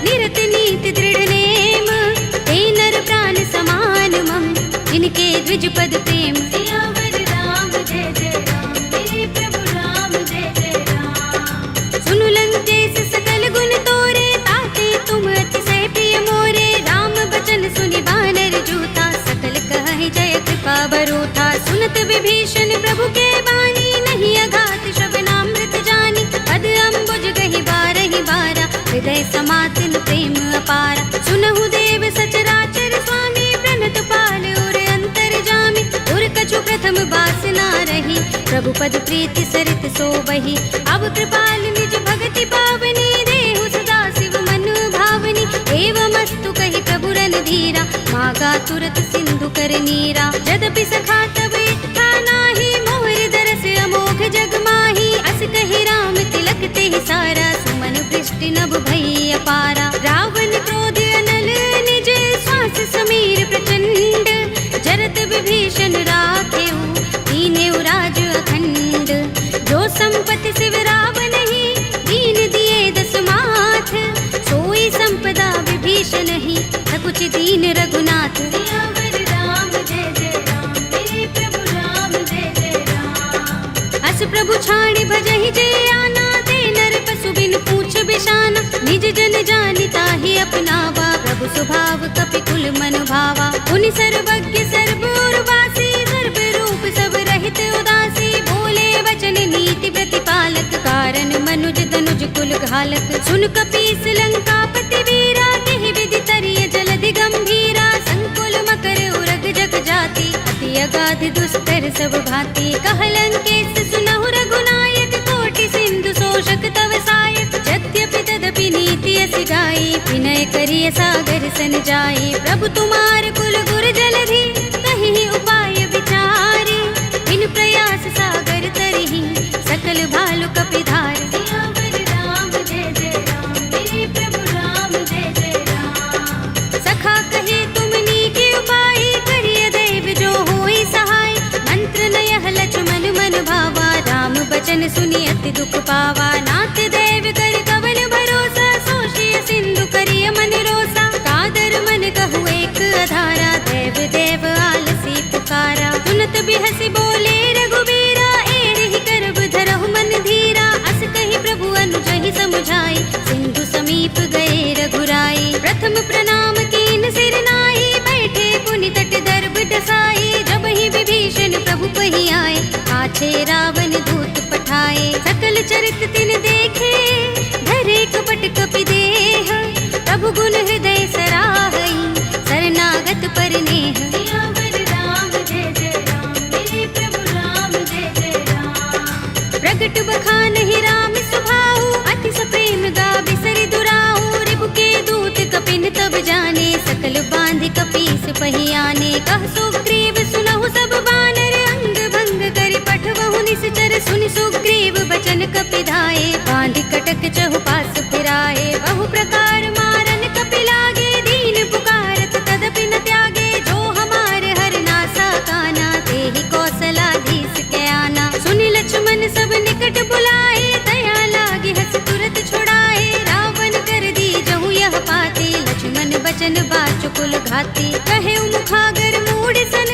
निरत नीति दृढ़ नेम। ते नर प्राण समान मम, जिनके द्विज पद प्रेम। सियावर राम जय जय राम, मेरे प्रभु राम जय जय राम। सुनु लंकेश सकल गुण तोरे, ताते तुम अतिशय प्रिय मोरे। राम बचन सुनि बानर जूथा, सकल कहहि जय कृपा बरूथा। सुनत विभीषण प्रभु के बानी, नहीं अघात श्रवणामृत जानी। पद अम्बुज गहि बारहि बारा, हृदय समातिन प्रेम अपारा। सुनहु देव सचराचर स्वामी, प्रणत पाल उर अंतर जामी। उर कछु प्रथम बासना रही, प्रभु पद प्रीति सरित सोबहि। अब कृपाल निज भगति पावनी, देहु सदा शिव मन भावनी। एवमस्तु कहि प्रभु रणधीरा, मागा तुरत सिंधु कर नीरा। यद्यपि सखा तब इच्छा नाही, मोर दरस अमोघ जग माही। अस कहि राम तिलक तेहि सारा, सुमन वृष्टि नभ भई अपारा। रावण क्रोध अनल निज, श्वास समीर प्रचंड। जरत विभीषण राखेउ, दीनेउ राज अखंड। जो संपत्ति शिव रावण ही, दीन दिए दस माथ। सोई संपदा विभीषण ही, सकुच दीन रघुनाथ। सियावर राम जय जय राम, मेरे प्रभु राम जय जय राम। अस प्रभु छाड़ी भजहि जे आना, ते नर पशु बिन पूछ बिशाना। निज जन जानि ताहि अपनावा, प्रभु स्वभाव कपि कुल मन भावा। उनि सर्वज्ञ सर्व उर्वासी, सर्व रूप सब रहित उदासी। बोले वचन नीति प्रतिपालक, कारण मनुज तनुज कुल घालक। सुन कपीस लंकापति वीरा, तेहि विधि तरिय जलधि गंभीरा। संकुल मकर उरग जग जाति, अति अगाध दुस्तर सब भांति। कह लंकेश सुनहु रघुनायक, कोटि सिंधु शोषक तव सायक। यद्यपि तदपि नीति अस गाई, विनय करिय सागर सन जाई। प्रभु तुम्हार कुल गुर जलधि, कहि उपाय विचारी। बिन प्रयास सागर तरहि, सकल भालु कपिधार। सियावर राम जय जय राम, मेरे प्रभु राम जय जय राम। सखा कहे तुमनी के उपाय, करिय दैव जो होई सहाय। मंत्र नयह लक्ष्मण मन भावा, राम बचन सुनि अति दुख पावा। नाथ दैव कर कवन भरोसा, सोषिय सिंधु करिय मन रोसा। कादर मन कहु एक अधारा, देव देव आलसी पुकारा। सुनत बिहसि बोले रघुबीरा, एहि करब धरहु मन धीरा। अस कहि प्रभु अनुजहि समुझाई, सिंधु समीप गए रघुराई। प्रथम प्रणाम कीन सिर नाई, बैठे पुनि तट दर्भ डसाई। जब ही विभीषण प्रभु पहि आए, पाछे रावण दूत पठाए। सकल चरित तिन देखे, धरे कपट कपि देह। प्रभु गुण हृदय सराहई, शरणागत पर नेह। सियावर राम जय जय राम, मेरे प्रभु राम जय जय राम। प्रगट बखानहि राम सुभाऊ, अति सप्रेम गाबि सरि दुराऊ। रिपु के दूत कपिन तब जाने, सकल बांधि कपीस पहि आने। कह सुग्रीव सुनहु सब बानर, अंग भंग करि पठवहु निश्चर। सुनि सुग्रीव बचन कपिधाए, बांधि कटक चहुपास फिराए। बहु प्रकार मारन कपि लागे, दीन पुकारत तदपि न त्यागे। जो हमारे हर नासा काना, तेहि कौशलाधीश के आना। सुनि लक्ष्मण सब निकट बुलाए, दया लागे हस तुरत छुड़ाए। रावण कर दी जहु यह पाते, लक्ष्मण बचन बाचुकुल घाते। कहे मुखागर मूढ़ सन,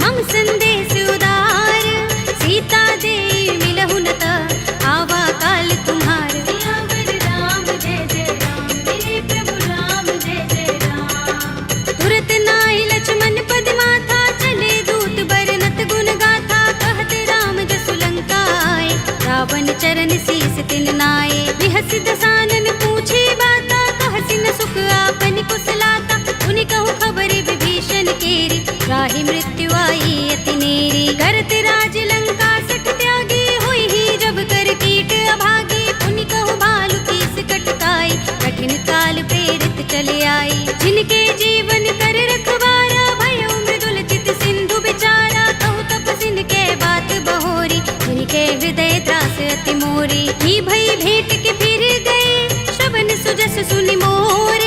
मम संदेश उदार। सीता दे मिलहु न त, आवा काल तुम्हार। सियावर राम जय जय राम, मेरे प्रभु राम जय जय राम। तुरत नाहि लक्ष्मण पद माथा, चले दूत बरनत गुण गाथा। कहत राम जसु लंका आए, रावण चरण शीस तिन नाए। दस दसानन पूछे बाता, कहसी न सुख आपन कुशलाता। उनि कहु खबर विभीषण केरी, राहि मृत्यु आई अति नेरी। करत राज लंका सठ त्यागी, हुई ही जब कर कीट अभागी। उनि कहु भालु कीस कटकाई, कठिन काल प्रेरित चले आई। जिनके जीवन कर रखवारा, भयउ मृदुल चित सिंधु बिचारा। कहु तपसिन के बात बहोरी, जिनके हृदय त्रास अति मोरी। ही भई भेंट के फिर गए, श्रवण सुजस सुनि मोर।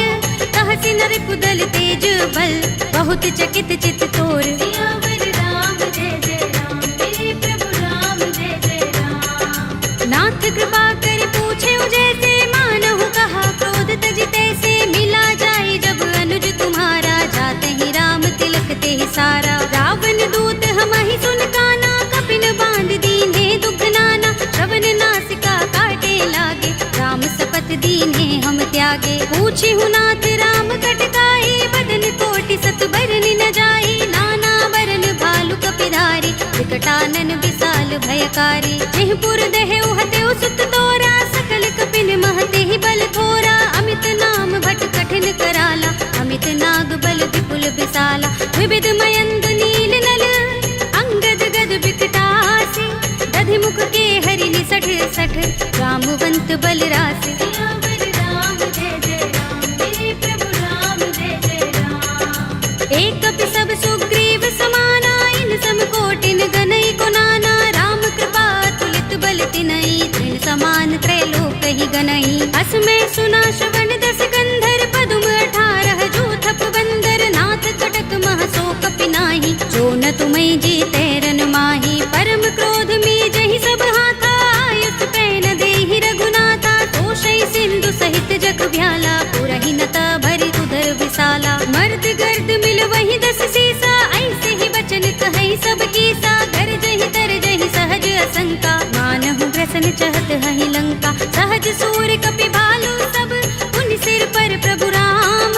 कहसी नर कुदल तेज बल, बहुत चकित चित तोर। सियावर राम जय जय राम, मेरे प्रभु राम जय जय राम। नाथ कृपा कर पूछे जैसे, मानहु कहा क्रोध तज तैसे। मिला जाए जब अनुज तुम्हारा, जाते ही राम तिलक ते सारा। रावण दूत हमहि सुन काना, कपिन बांध दीन्हे दुख नाना। श्रवण नासिका काटे लागे, राम सपथ दीन्हे हम त्यागे। पूछी हूँ नाथ राम कटकाई, बदन कोटि सत बरन न जाई। नाना बरन भालु कपिधारी, विकटानन विशाल भयकारी। जेहपुर देहु हतेउ सुत तोरा, सकल कपिन महते ही बल थोरा। अमित नाम भट कठिन कराला, अमित नाग बल विपुल विशाला। विविध मयंद नील नल, अंगद गद विकटासी। दधि मुख के हरि निसठ सठ, रामवंत बल रासे। सियावर राम जय जय राम, मेरे प्रभु राम जय जय राम। एक कपि सब सुग्रीव समाना, इन सम कोटिन गनई को नाना। राम कृपा तुलित बल तिनई, तृण समान त्रैलोक ही गनई। अस में सुना श्रवण दस गंधर, पदुम 18 जूथप बंदर। नाथ कटक मह सो कपि नाही, जो न तुम्हि जीते रन माही। परम क्रोध में जहि सब हाथा, आयुष पैन देहि रघुनाथा। तोषै सिंधु सहित जग भ्याला, पुरहि नता भरि उदर विशाला। मर्द गर्द मिल वही दस सीसा, ऐसे ही बचन कहै सब कीसा। गरजहि तरजहि सहज असंका, मानहु ग्रसन चहत हहि लंका। सहज सूर कपि भालु सब, उन सिर पर प्रभु राम।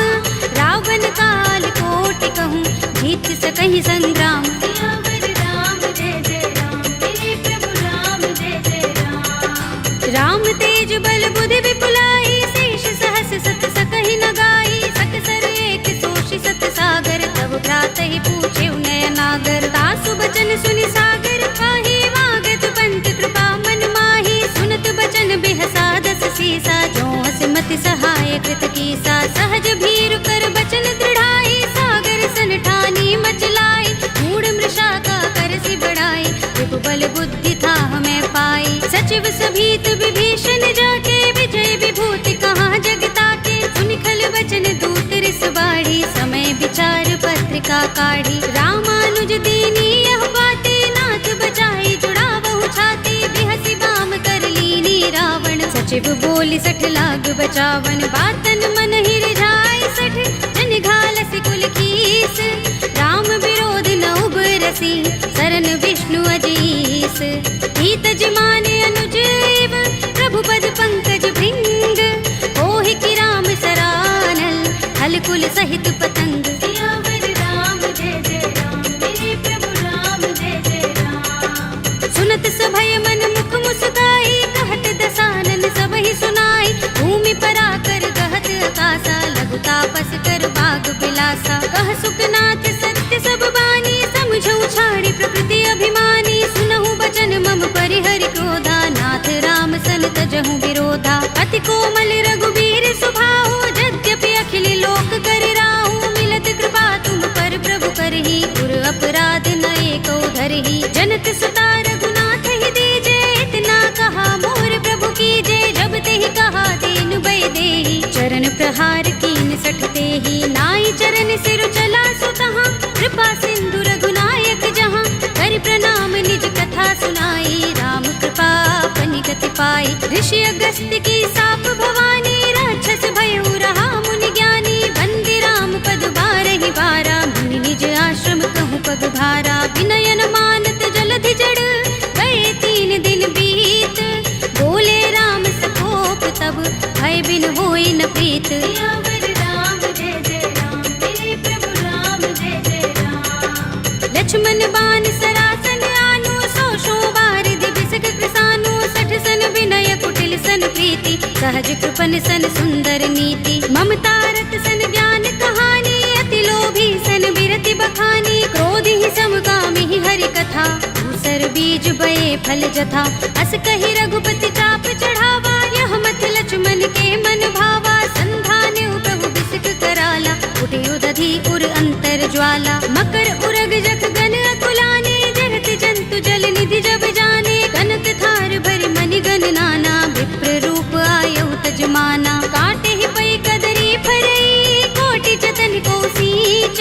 रावण काल कोटि कहूँ, जीत सकहि संग्राम। सियावर राम जय जय राम, मेरे प्रभु राम जय जय राम। राम तेज बल बुद्धि विपुलाई, शेष सहस सत सकहि न गाई। सकसर एक सोषि सत सागर, तब भ्रातहि पूछे नयनागर। तासु बचन सुनि सागर खाहि, वागत पंत कृपा मन माहि। सुनत बचन बिहसा दस सीसा, जो हसिमति सहाय कृत कीसा। सहज भीरु कर बचन दृढ़ाई, सागर सन ठानी मचलाई। मूढ़ मृषा का करसि बढ़ाई, विभु बल बुद्धि था हमें पाई। सचिव सभीत विभीषण जाके, विजय विभूति कहाँ जगता के। सुनि खल बचन दूत रिस बाढ़ी, समय विचार पत्रिका काढ़ी। रामानुज दीनी यह बाते, नाथ बचाई जुड़ावहु छाती। बिहसि बाम कर लीनी रावण, सचिव बोली सठ लाग बचावन। बातन मन ही रिझाई सठ, जन घालसि कुल कीस। राम विरोध न उबरसी, सरन विष्णु अजीस। हित जिमाने अनुजीव, प्रभु पद पंकज भृंग। ओहि की राम सरानल, हल कुल सहित पतंग। सियावर राम जय जय राम, मेरे प्रभु राम जय जय राम। सुनत सभय मन मुख मुस्काई, कहत दसानन सबहि सुनाई। भूमि पराकर गहत आकाशा, लघु तापस कर बाग बिलासा। कह सुखनाथ सत्य सब बानी, समझौ छाड़ी प्रकृति अभिमानी। सुनहु बचन मम परिहरि क्रोधा, नाथ राम सन तजहु विरोधा। अति कोमल रघुबीर सुभाहु, यद्यपि अखिल लोक कर राहु। मिलत कृपा तुम पर प्रभु करही, पुर अपराध न एको धरही। जनत सुता रघुनाथ ही दीजे, इतना कहा मोर प्रभु कीजे। जब तेहि कहा दीन भय देहि, चरण प्रहार कीन सठते ही। नाई चरण सिर चला सुतहाँ, कृपा सिंधु रघुनायक जहाँ। कर प्रणाम निज कथा सुनाई, राम कृपा अपनि गति पाई। ऋषि अगस्त्य की साप भवानी, राक्षस भयउ रहा मुनि ज्ञानी। बंदी राम पद बारहि बारा, मुनि निज आश्रम कहूँ पग भारा। विनयन मानत जलधि जड़, गए 3 दिन बीत। बोले राम सकोप तब, भय बिन होई न प्रीत। सियावर राम जय जय राम, मेरे प्रभु राम जय जय राम। लक्ष्मण बान सरासन आनु, 100 बार दिबिसक कृसानु। 60 सन विनय कुटिल सन प्रीति, प्रीति, सहज कृपन सन सुंदर नीति। ममता रत सन ज्ञान कहानी, अति लोभी सन बिरति बखानी। क्रोध ही समकामी ही हरि कथा, दूसर बीज बये फल जथा। अस कहि रघुपति चाप चढ़ावा, यह मत लक्ष्मण के मन भावा। संधान प्रभु बिसिक कराला, उठे उदधि उर अंतर ज्वाला। मकर उरग जख गन अकुलाने, जरत जंतु जल निधि जब जाने। कनक थार भरि मनि गन नाना, विप्र रूप आयौ तजमाना। काटे ही पै कदरी फरई, कोटि जतन को सींच।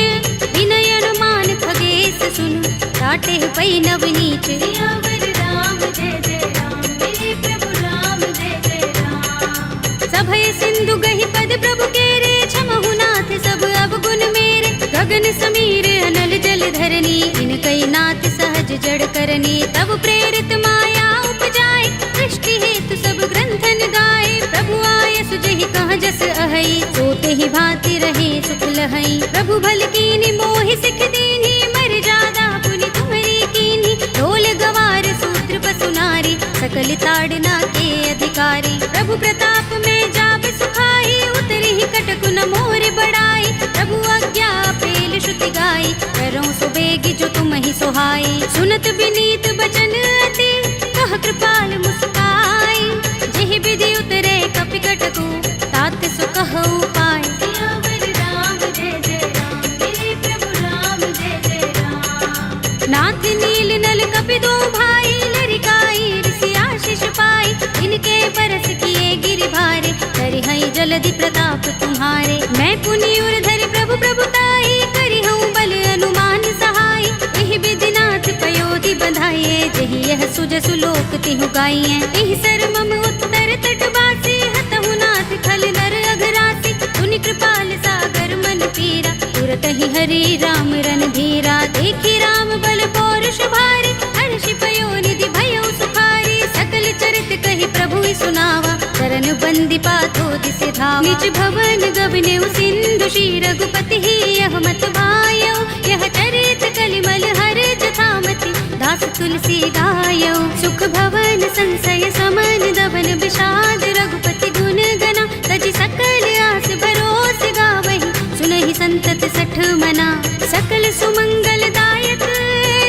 विनय अनुमान खगेश सुन, काटे ही पै नवनीच। सियावर राम जय जय राम, मेरे प्रभु राम जय जय राम। सभय सिंधु गहि पद प्रभु केरे, क्षमहु नाथ सब अवगुण मेरे। गगन समीर अनल जल धरनी, इनकई नाथ सहज जड़ करनी। तब प्रेरित माया उपजाए, सृष्टि हेतु सब ग्रंथन गाए। प्रभु आय सुजहि कहाँ जस अहै, सोते ही भांति रहे सुख लहै। प्रभु भल कीनी मोहि सिख दीनी, मर जादा पुनि तुम्हरी कीनी। ढोल गवार सूत्र पसु नारी, सकल ताड़ना के अधिकारी। प्रभु प्रताप में जाब सुखाई, उतरी ही कटक न मोर बड़ाई। प्रभु आज्ञा पेल श्रुति गाई, करऊं सो बेगी जो तुम ही सोहाई। सुनत विनीत बचन अति, कह कृपाल मुस्काई। जेहि विधि उतरे कपि कटकु, तात सो कहु पाय। सियावर राम जय जय राम, मेरे प्रभु राम जय जय राम। नाथ नील नल कपि दो भाई, लरिकाई ऋषि आशीष पाई। इनके बरस किए गिरि भारे, करि हई जलधि प्रताप तुम्हारे। मैं पुनि उर धरि प्रभु प्रभुताई, करि हूँ बल अनुमान सहाय। एहि विधि नाथ पयोधि बंधाइए, जहि यह सुजसु लोक तिहु गाइए। एहि सर मम उत्तर तट बासी, हतहु नाथ खल नर अघरासी। पुनि कृपाल सागर मन पीरा, तुरत ही हरि राम रन धीरा। देखी राम बल पौरुष भारी, हर्षि पयोनिधि भयउ सुखारी। सकल चरित कहि प्रभु सुनावा, चरण बंदी पाथो दिसि धावा। निज भवन गबनेउ सिंधु, श्री रघुपति ही यह मत भायौ। यह चरित कलिमल हर जथामति, दास तुलसी गायौ। सुख भवन संशय समन, दबन विषाद रघुपति गुण गना। तजि सकल आस भरोस गावहि, सुनहि संतत सठ मना। सकल सुमंगल दायक,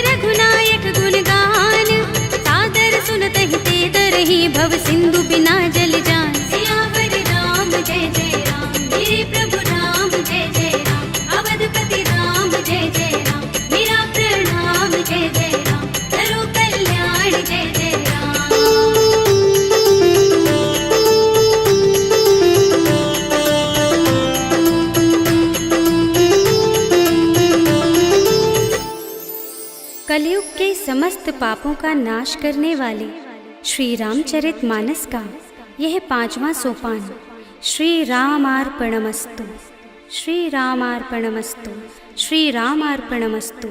रघुनायक गुण गान। सादर सुनतहि ते तरहि, भव सिंधु बिना जल जान। सियावर राम जय जय राम, मेरे प्रभु राम जय जय राम। अवधपति राम जय जय राम, मेरा प्रणाम जय जय राम। करो कल्याण जय जय राम। कलयुग के समस्त पापों का नाश करने वाले श्री रामचरितमानस का यह 5वां सोपान श्री रामार्पणमस्तु, श्री रामार्पणमस्तु, श्री रामार्पणमस्तु।